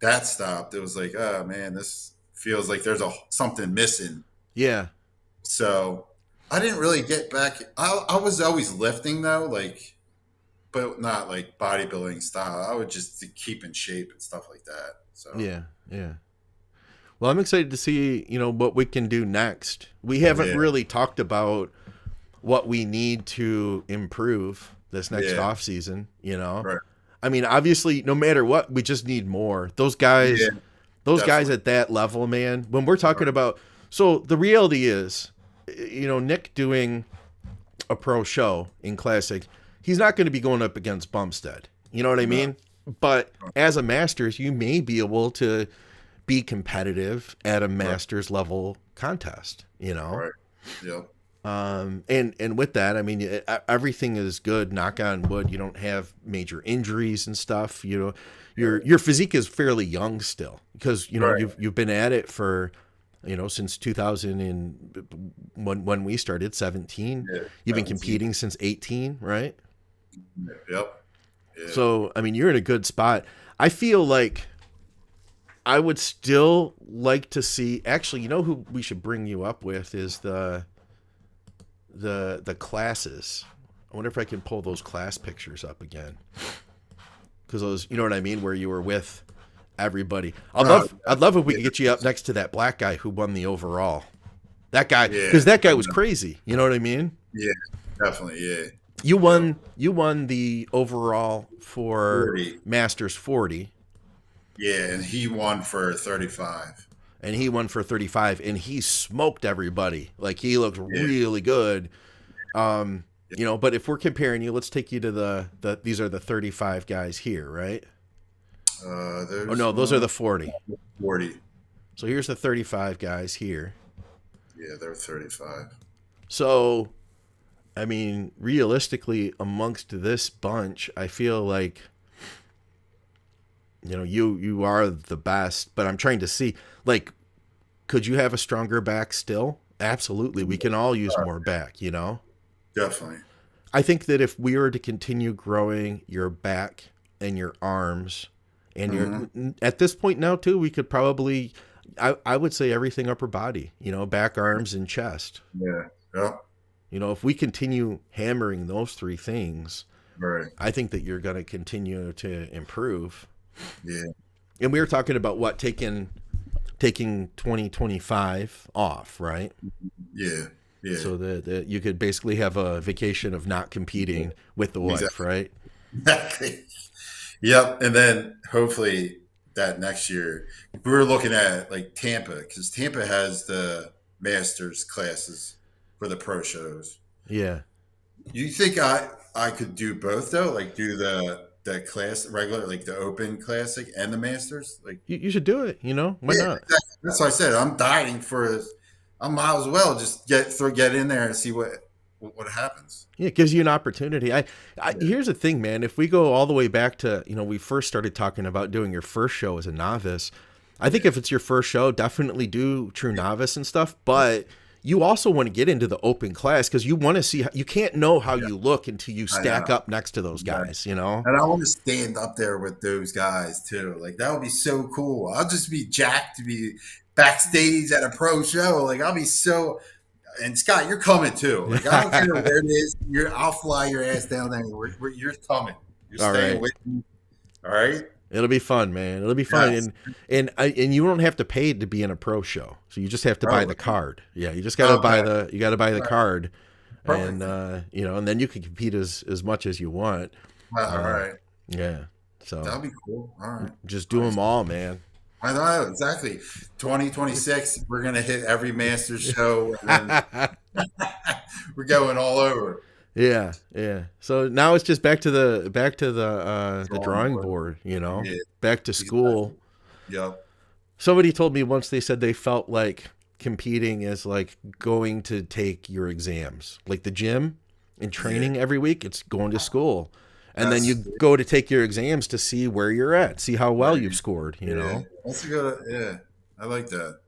Speaker 2: that stopped, it was like, oh man, this feels like there's a something missing.
Speaker 1: Yeah.
Speaker 2: So I didn't really get back. I was always lifting though, like but not like bodybuilding style. I would just to keep in shape and stuff like that. So
Speaker 1: Yeah. Yeah. Well, I'm excited to see, what we can do next. We haven't
Speaker 2: yeah,
Speaker 1: really talked about what we need to improve this next
Speaker 2: yeah,
Speaker 1: off season.
Speaker 2: right,
Speaker 1: I mean, obviously, no matter what, we just need more.
Speaker 2: yeah,
Speaker 1: Those guys
Speaker 2: definitely,
Speaker 1: at that level, man, when we're talking
Speaker 2: right,
Speaker 1: about, so the reality is, Nick doing a pro show in classic, he's not going to be going up against Bumstead. You know what I
Speaker 2: no,
Speaker 1: mean? But as a masters, you may be able to be competitive at a
Speaker 2: right,
Speaker 1: masters level contest.
Speaker 2: right, yeah,
Speaker 1: And with that, I mean, everything is good. Knock on wood. You don't have major injuries and stuff.
Speaker 2: yeah,
Speaker 1: Your physique is fairly young still because
Speaker 2: right,
Speaker 1: you've been at it for since 2000 and when we started 17.
Speaker 2: yeah,
Speaker 1: You've been
Speaker 2: 17,
Speaker 1: competing since 18, right?
Speaker 2: yep, yeah,
Speaker 1: So I mean, you're in a good spot. I feel like I would still like to see. Actually, who we should bring you up with is the classes. I wonder if I can pull those class pictures up again because those, you know what I mean, where you were with everybody.
Speaker 2: oh,
Speaker 1: I'd love if we
Speaker 2: yeah,
Speaker 1: could get you up next to that black guy who won the overall. That guy,
Speaker 2: yeah,
Speaker 1: because that guy was crazy. You know what I mean?
Speaker 2: yeah, definitely, yeah,
Speaker 1: You
Speaker 2: yep,
Speaker 1: won. You won the overall for
Speaker 2: 40,
Speaker 1: Masters 40,
Speaker 2: yeah, and he won for 35,
Speaker 1: and he won for 35, and he smoked everybody. Like he looked
Speaker 2: yeah,
Speaker 1: really good.
Speaker 2: yeah,
Speaker 1: But if we're comparing you, let's take you to the these are the 35 guys here, right? Oh
Speaker 2: there's
Speaker 1: no, those are
Speaker 2: one
Speaker 1: the 40.
Speaker 2: 40,
Speaker 1: So here's the 35 guys here.
Speaker 2: yeah, they're 35,
Speaker 1: So I mean, realistically, amongst this bunch, I feel like you are the best. But I'm trying to see, like, could you have a stronger back still? Absolutely, we can all use more back.
Speaker 2: definitely,
Speaker 1: I think that if we were to continue growing your back and your arms and your
Speaker 2: hmm
Speaker 1: at this point now too, we could probably I would say everything upper body, back, arms, and chest.
Speaker 2: yeah, yep,
Speaker 1: If we continue hammering those three things,
Speaker 2: right,
Speaker 1: I think that you're going to continue to improve.
Speaker 2: yeah,
Speaker 1: And we were talking about what taking 2025 off, right?
Speaker 2: yeah, yeah,
Speaker 1: So that you could basically have a vacation of not competing with the wife,
Speaker 2: exactly.
Speaker 1: right?
Speaker 2: Exactly. Yep. And then hopefully that next year, we were looking at like Tampa because Tampa has the masters classes for the pro shows.
Speaker 1: Yeah.
Speaker 2: You think I could do both though? Like do the class regular, like the open classic and the masters? Like
Speaker 1: You should do it, you know? Why
Speaker 2: yeah,
Speaker 1: not?
Speaker 2: that's what I said. I'm dying for. I might as well just get in there and see what happens.
Speaker 1: Yeah, it gives you an opportunity.
Speaker 2: Yeah,
Speaker 1: Here's the thing, man. If we go all the way back to, we first started talking about doing your first show as a novice, I think
Speaker 2: yeah,
Speaker 1: if it's your first show, definitely do true novice and stuff. But you also want to get into the open class because you want to see, you can't know how
Speaker 2: yeah.
Speaker 1: you look until you
Speaker 2: I
Speaker 1: stack
Speaker 2: know.
Speaker 1: up next to those
Speaker 2: Yeah.
Speaker 1: guys, you know?
Speaker 2: And I want to stand up there with those guys too. Like that would be so cool. I'll just be jacked to be backstage at a pro show. Like I'll be so. And Scott, you're coming too. Like I don't care where it is. I'll fly your ass down there. You're coming. You're
Speaker 1: All
Speaker 2: staying
Speaker 1: right.
Speaker 2: with me. All right.
Speaker 1: It'll be fun, man. It'll be fun,
Speaker 2: Yes.
Speaker 1: and you don't have to pay to be in a pro show. So you just have to buy
Speaker 2: Oh,
Speaker 1: the card. Yeah, you just gotta buy
Speaker 2: okay.
Speaker 1: the card, and
Speaker 2: Perfect.
Speaker 1: and then you can compete as much as you want.
Speaker 2: All
Speaker 1: Uh,
Speaker 2: right.
Speaker 1: yeah. So
Speaker 2: That'll be cool. All right.
Speaker 1: just do
Speaker 2: Nice.
Speaker 1: them all, man.
Speaker 2: I know exactly. 2026, we're gonna hit every Masters show, and then we're going all over.
Speaker 1: Yeah, yeah. So now it's just back to the
Speaker 2: Drawing
Speaker 1: drawing
Speaker 2: board.
Speaker 1: board.
Speaker 2: Yeah,
Speaker 1: Back to school.
Speaker 2: exactly. Yep.
Speaker 1: Somebody told me once, they said they felt like competing is like going to take your exams, like the gym and
Speaker 2: Yeah.
Speaker 1: training every week. It's going to school, and then
Speaker 2: That's
Speaker 1: you go to take your exams to see where you're at, see how well
Speaker 2: right.
Speaker 1: you've scored.
Speaker 2: Yeah. That's a good. Yeah. I like that.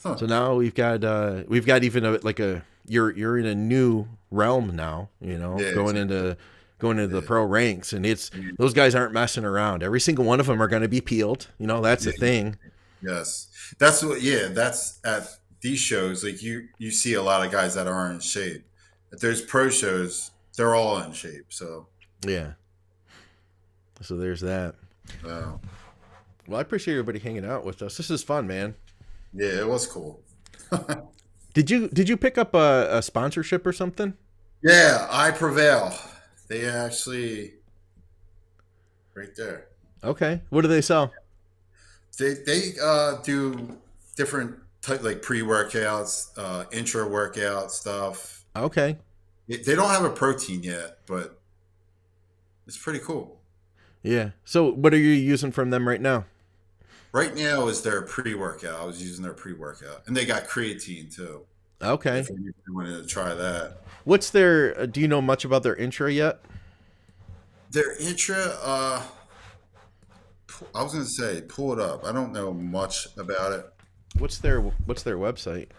Speaker 2: Huh.
Speaker 1: So now we've got even like you're in a new realm now.
Speaker 2: Yeah.
Speaker 1: Going into the
Speaker 2: Yeah.
Speaker 1: pro ranks, and it's those guys aren't messing around. Every single one of them are going to be peeled. That's the
Speaker 2: Yeah.
Speaker 1: thing.
Speaker 2: Yes. That's what. Yeah. That's at these shows. Like you see a lot of guys that aren't in shape. If there's pro shows, they're all in shape. So.
Speaker 1: Yeah. So there's that.
Speaker 2: Uh,
Speaker 1: Well, I appreciate everybody hanging out with us. This is fun, man.
Speaker 2: yeah. It was cool.
Speaker 1: Did you pick up a sponsorship or something?
Speaker 2: Yeah. I prevail. They actually right there.
Speaker 1: Okay. What do they sell?
Speaker 2: They do different type like pre workouts, intra workout stuff.
Speaker 1: Okay.
Speaker 2: They don't have a protein yet, but it's pretty cool.
Speaker 1: Yeah. So what are you using from them right now?
Speaker 2: Right now is their pre workout. I was using their pre workout, and they got creatine too.
Speaker 1: Okay.
Speaker 2: If you wanted to try that,
Speaker 1: What's their? Do you know much about their intro yet?
Speaker 2: their intra. I was gonna say pull it up. I don't know much about it.
Speaker 1: What's their website?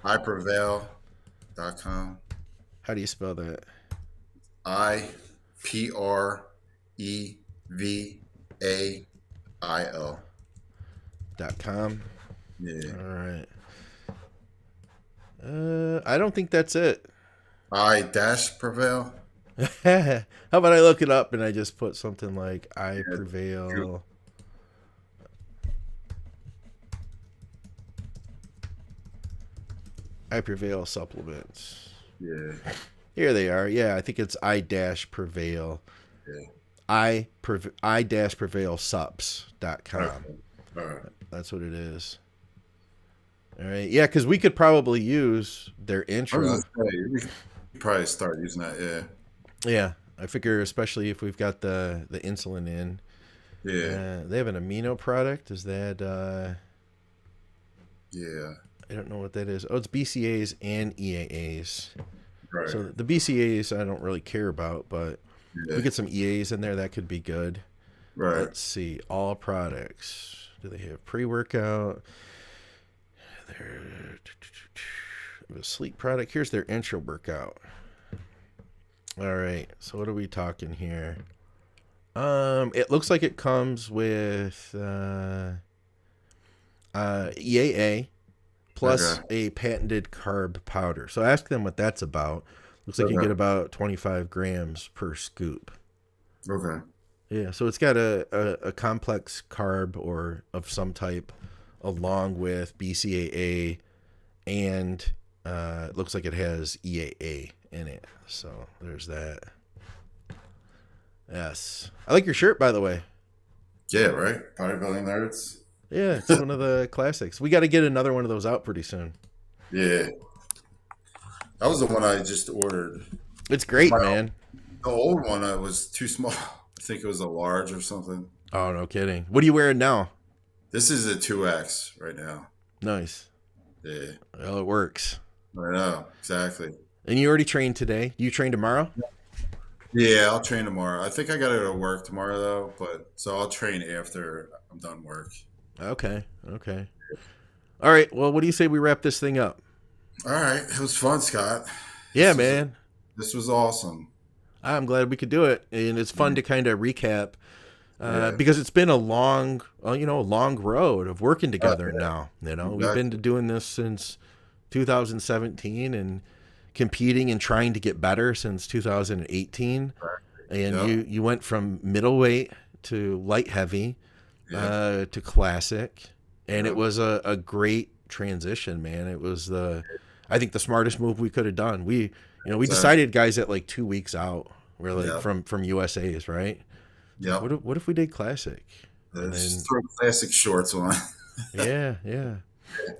Speaker 2: iprevail.com.
Speaker 1: How do you spell that?
Speaker 2: IPREVAIL.
Speaker 1: .com.
Speaker 2: Yeah.
Speaker 1: All right. I don't think that's it.
Speaker 2: I dash prevail.
Speaker 1: How about I look it up and I just put something like I
Speaker 2: Yeah.
Speaker 1: prevail. I prevail supplements.
Speaker 2: Yeah.
Speaker 1: Here they are. Yeah, I think it's I dash prevail.
Speaker 2: Yeah.
Speaker 1: I dash prevail sups.com.
Speaker 2: Okay. All right.
Speaker 1: That's what it is. All right. Yeah, because we could probably use their
Speaker 2: I was
Speaker 1: intro.
Speaker 2: gonna say we could probably start using that. Yeah.
Speaker 1: Yeah. I figure especially if we've got the insulin in.
Speaker 2: Yeah.
Speaker 1: They have an amino product. Is that
Speaker 2: Yeah.
Speaker 1: I don't know what that is. Oh, it's BCAAs and EAAs.
Speaker 2: Right.
Speaker 1: So the BCAAs I don't really care about, but if
Speaker 2: Yeah.
Speaker 1: we get some EAs in there, that could be good.
Speaker 2: Right.
Speaker 1: Let's see. All products. Do they have pre-workout? They're a sleep product. Here's their intro workout. All right. So what are we talking here? It looks like it comes with EAA plus
Speaker 2: Okay.
Speaker 1: a patented carb powder. So ask them what that's about. Looks like you
Speaker 2: Okay.
Speaker 1: get about 25 grams per scoop.
Speaker 2: Okay.
Speaker 1: Yeah, so it's got a complex carb or of some type along with BCAA, and it looks like it has EAA in it. So there's that. Yes. I like your shirt, by the way.
Speaker 2: Yeah. Right. Bodybuilding nerds.
Speaker 1: Yeah, it's one of the classics. We got to get another one of those out pretty soon.
Speaker 2: Yeah, that was the one I just ordered.
Speaker 1: It's
Speaker 2: Because
Speaker 1: great, man.
Speaker 2: the old one was too small. I think it was a large or something.
Speaker 1: Oh, no kidding. What are you wearing now?
Speaker 2: This is a 2X right now.
Speaker 1: Nice.
Speaker 2: Yeah,
Speaker 1: Well, it works.
Speaker 2: I know exactly.
Speaker 1: And you already trained today. You train tomorrow?
Speaker 2: Yeah, I'll train tomorrow. I think I got to go to work tomorrow though, but so I'll train after I'm done work.
Speaker 1: Okay. Okay. All right. Well, what do you say we wrap this thing up?
Speaker 2: All right, it was fun, Scott.
Speaker 1: Yeah,
Speaker 2: This was
Speaker 1: man.
Speaker 2: this was awesome.
Speaker 1: I'm glad we could do it. And it's fun to kind of recap
Speaker 2: Yeah,
Speaker 1: because it's been a long, a long road of working together
Speaker 2: yeah,
Speaker 1: now. We've
Speaker 2: exactly.
Speaker 1: been doing this since 2017 and competing and trying to get better since 2018. And
Speaker 2: Yep,
Speaker 1: you went from middleweight to light heavy
Speaker 2: yep,
Speaker 1: to classic, and it
Speaker 2: yep.
Speaker 1: was a great transition, man. It was I think the smartest move we could have done. We
Speaker 2: Exactly.
Speaker 1: decided guys at like 2 weeks out. We're like
Speaker 2: Yep,
Speaker 1: from USA's, right? Like
Speaker 2: yep.
Speaker 1: what if we did classic, and
Speaker 2: Just
Speaker 1: then
Speaker 2: throw classic shorts on.
Speaker 1: yeah, yeah,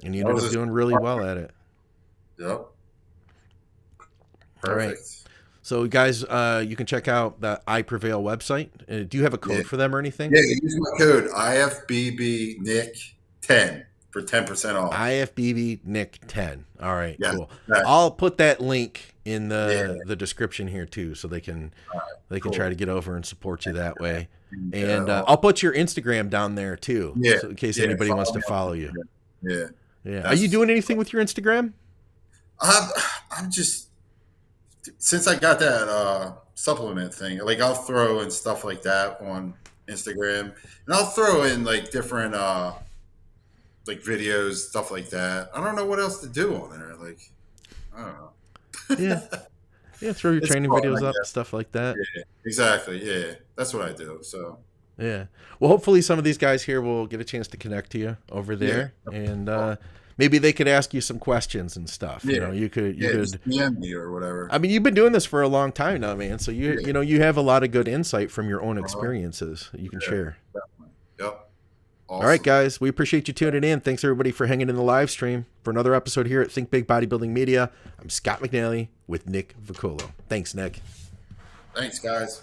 Speaker 1: and you
Speaker 2: That
Speaker 1: ended
Speaker 2: was
Speaker 1: up
Speaker 2: just
Speaker 1: doing really well at it.
Speaker 2: yep,
Speaker 1: All right.
Speaker 2: perfect.
Speaker 1: So guys, you can check out the I Prevail website. Do you have a
Speaker 2: Yeah,
Speaker 1: code for them or anything?
Speaker 2: yeah. Use my code IFBB Nick 10 for 10% off.
Speaker 1: IFBB Nick 10. All right,
Speaker 2: Yes,
Speaker 1: cool.
Speaker 2: exactly.
Speaker 1: I'll put that link in
Speaker 2: Yeah,
Speaker 1: the description here too, so they can try
Speaker 2: cool.
Speaker 1: to get over and support you that way.
Speaker 2: Yeah,
Speaker 1: And I'll put your Instagram down there too,
Speaker 2: yeah,
Speaker 1: so in case
Speaker 2: yeah.
Speaker 1: anybody wants
Speaker 2: Follow
Speaker 1: to
Speaker 2: me on
Speaker 1: follow you.
Speaker 2: Instagram. Yeah,
Speaker 1: Yeah. Are you
Speaker 2: that's.
Speaker 1: doing anything with your Instagram?
Speaker 2: I'm, I'm just since I got that supplement thing, like I'll throw in stuff like that on Instagram, and I'll throw in like different like videos, stuff like that. I don't know what else to do on there. Like I don't
Speaker 1: Yeah.
Speaker 2: know.
Speaker 1: Yeah. Throw your
Speaker 2: It's
Speaker 1: training
Speaker 2: fun, I
Speaker 1: videos up,
Speaker 2: guess.
Speaker 1: stuff like that.
Speaker 2: Yeah, exactly. Yeah, that's what I do. So
Speaker 1: Yeah. Well, hopefully some of these guys here will get a chance to connect to you over
Speaker 2: yeah,
Speaker 1: there, and maybe they could ask you some questions and stuff.
Speaker 2: yeah,
Speaker 1: You
Speaker 2: yeah. Just
Speaker 1: could.
Speaker 2: DM me or whatever.
Speaker 1: I mean, you've been doing this for a long time now, man. So
Speaker 2: Yeah,
Speaker 1: you have a lot of good insight from your own
Speaker 2: uh-huh.
Speaker 1: experiences that you can
Speaker 2: Yeah,
Speaker 1: share.
Speaker 2: definitely. Yep.
Speaker 1: All right,
Speaker 2: Awesome.
Speaker 1: guys, we appreciate you tuning in. Thanks everybody for hanging in the live stream for another episode here at Think Big Bodybuilding Media. I'm Scott McNally with Nick Vuocolo. Thanks, Nick.
Speaker 2: Thanks, guys.